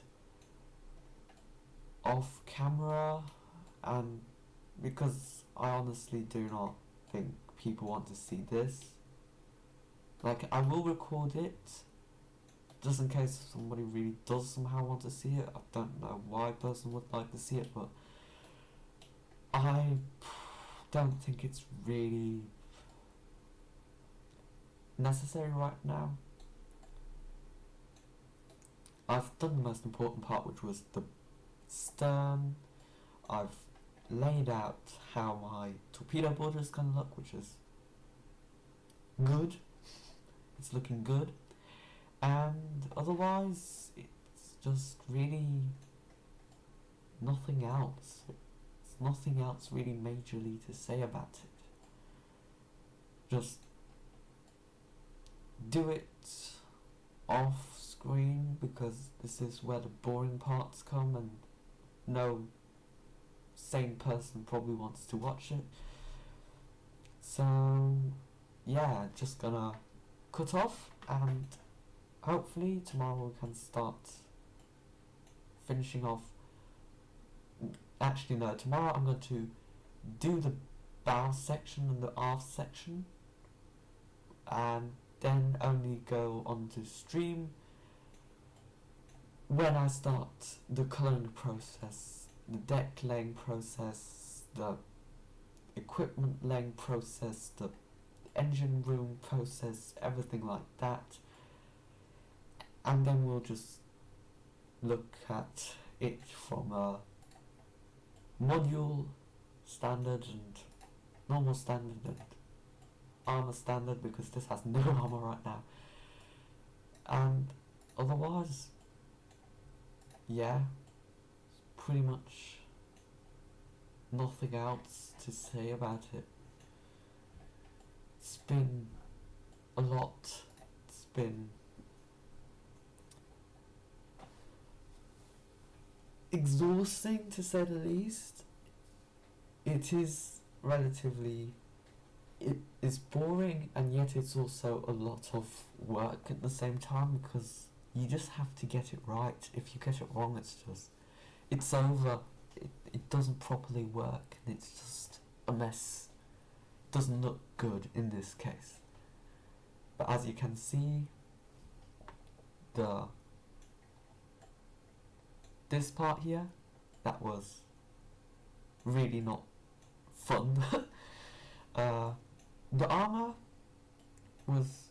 off camera, and because I honestly do not think people want to see this. Like, I will record it just in case somebody really does somehow want to see it. I don't know why a person would like to see it, but I don't think it's really necessary right now. I've done the most important part, which was the stern. I've laid out how my torpedo border is going to look, which is good. It's looking good. And otherwise, it's just really nothing else. It's nothing else really majorly to say about it. Just do it off screen, because this is where the boring parts come and no sane person probably wants to watch it. So yeah, just gonna cut off, and hopefully tomorrow we can start finishing off. Actually no, tomorrow I'm going to do the bow section and the aft section, and then only go on to stream when I start the colouring process, the deck laying process, the equipment laying process, the engine room process, everything like that. And then we'll just look at it from a module standard and normal standard and armour standard, because this has no armour right now. And otherwise, yeah, pretty much nothing else to say about it. It's been a lot. It's been exhausting, to say the least. It is relatively, it is boring, and yet it's also a lot of work at the same time, because you just have to get it right. If you get it wrong, it's over. It doesn't properly work, and it's just a mess. It doesn't look good in this case. But as you can see, this part here, that was really not fun. The armour was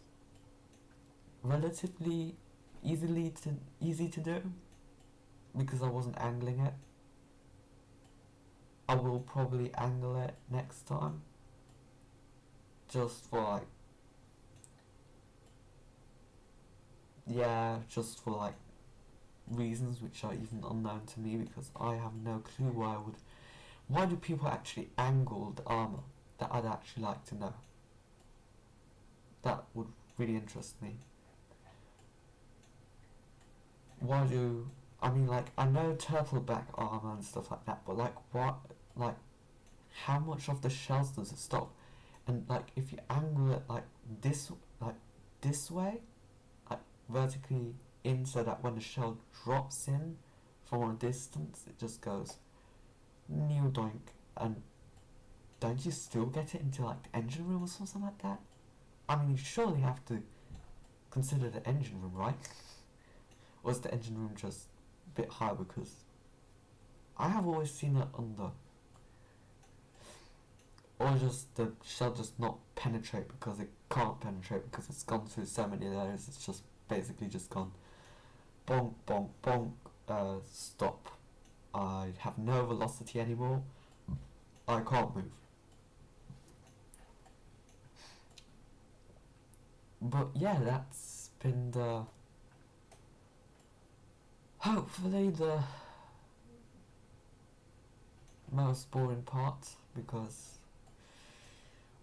relatively easy to do, because I wasn't angling it. I will probably angle it next time, just for reasons which are even unknown to me, because I have no clue why do people actually angle the armour. That I'd actually like to know. That would really interest me. I know turtleback armour and stuff like that, but how much of the shells does it stop? And if you angle it this way, vertically in, so that when the shell drops in from a distance, it just goes new doink. And don't you still get it into the engine room or something like that? I mean, you surely have to consider the engine room, right? Or is the engine room just a bit high? Because I have always seen it under, or just the shell just not penetrate because it can't penetrate, because it's gone through so many layers. It's just basically just gone bonk, bonk, bonk, stop. I have no velocity anymore. I can't move. But yeah, that's been hopefully the most boring part, because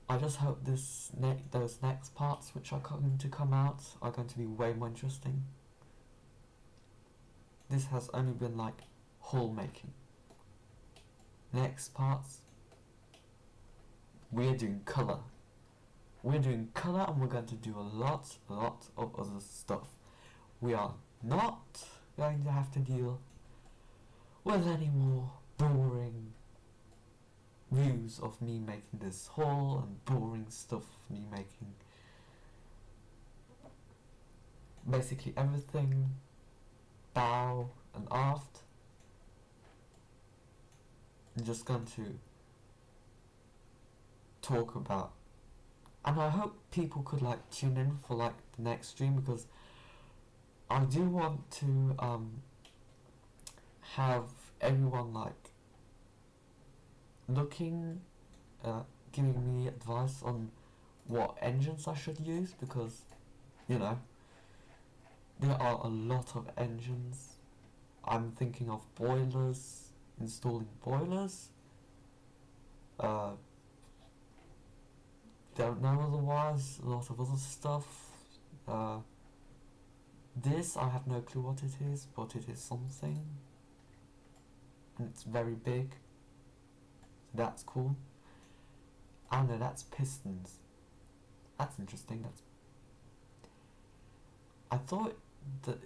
I just hope those next parts which are going to come out are going to be way more interesting. This has only been hull making. Next parts, we're doing colour. We're doing colour, and we're going to do a lot of other stuff. We are not going to have to deal with any more boring views of me making this hull and boring stuff of me making basically everything bow and aft. I'm just going to talk about, and I hope people could tune in for the next stream, because I do want to have everyone looking, giving me advice on what engines I should use, because there are a lot of engines. I'm thinking of boilers, installing boilers. Don't know otherwise, a lot of other stuff. This, I have no clue what it is, but it is something. And it's very big. So that's cool. Oh no, that's pistons. That's interesting. I thought the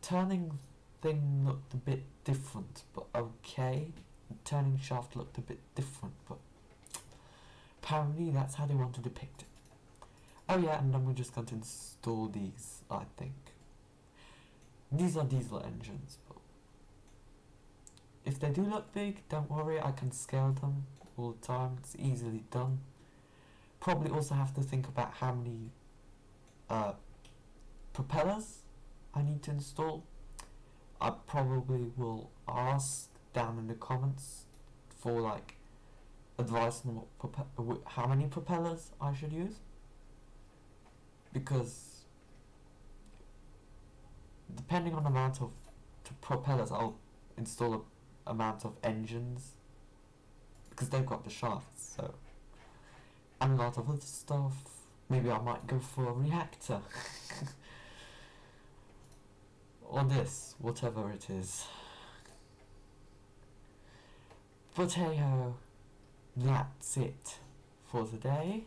turning thing looked a bit different, but okay. The turning shaft looked a bit different, but apparently that's how they want to depict it. Oh yeah, and then we're just going to install these, I think. These are diesel engines, but if they do look big, don't worry, I can scale them all the time. It's easily done. probably also have to think about how many propellers I need to install. I probably will ask down in the comments for like advice on how many propellers I should use, because depending on the amount of propellers, I'll install a amount of engines, because they've got the shafts, so, and a lot of other stuff. Maybe I might go for a reactor or this, whatever it is. But hey ho, that's it for today.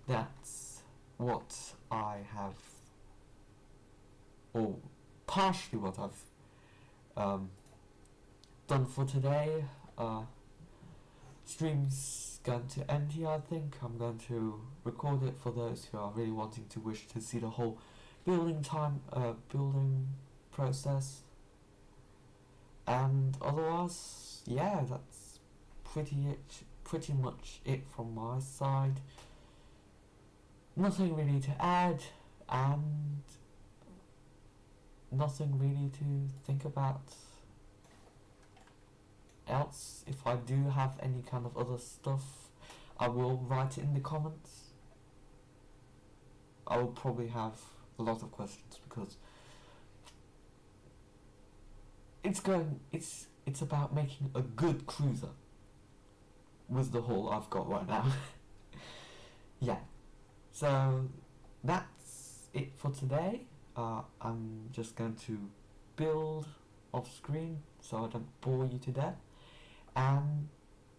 That's what I have, or partially what I've done for today. Stream's going to end here, I think. I'm going to record it for those who are really wanting to wish to see the whole building process. And otherwise, yeah, that's pretty much it from my side. Nothing really to add, and nothing really to think about else. If I do have any kind of other stuff, I will write it in the comments. I will probably have a lot of questions, because it's about making a good cruiser with the hull I've got right now. Yeah, so that's it for today. I'm just going to build off screen so I don't bore you to death, and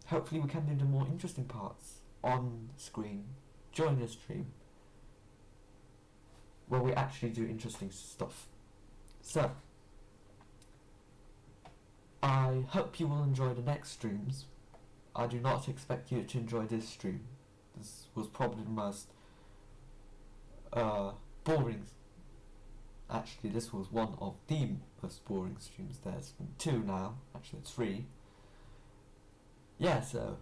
hopefully we can do the more interesting parts on screen during the stream, where we actually do interesting stuff. So I hope you will enjoy the next streams. I do not expect you to enjoy this stream. This was probably the most boring. Actually, this was one of the most boring streams. There's 2 now, actually 3. Yeah, so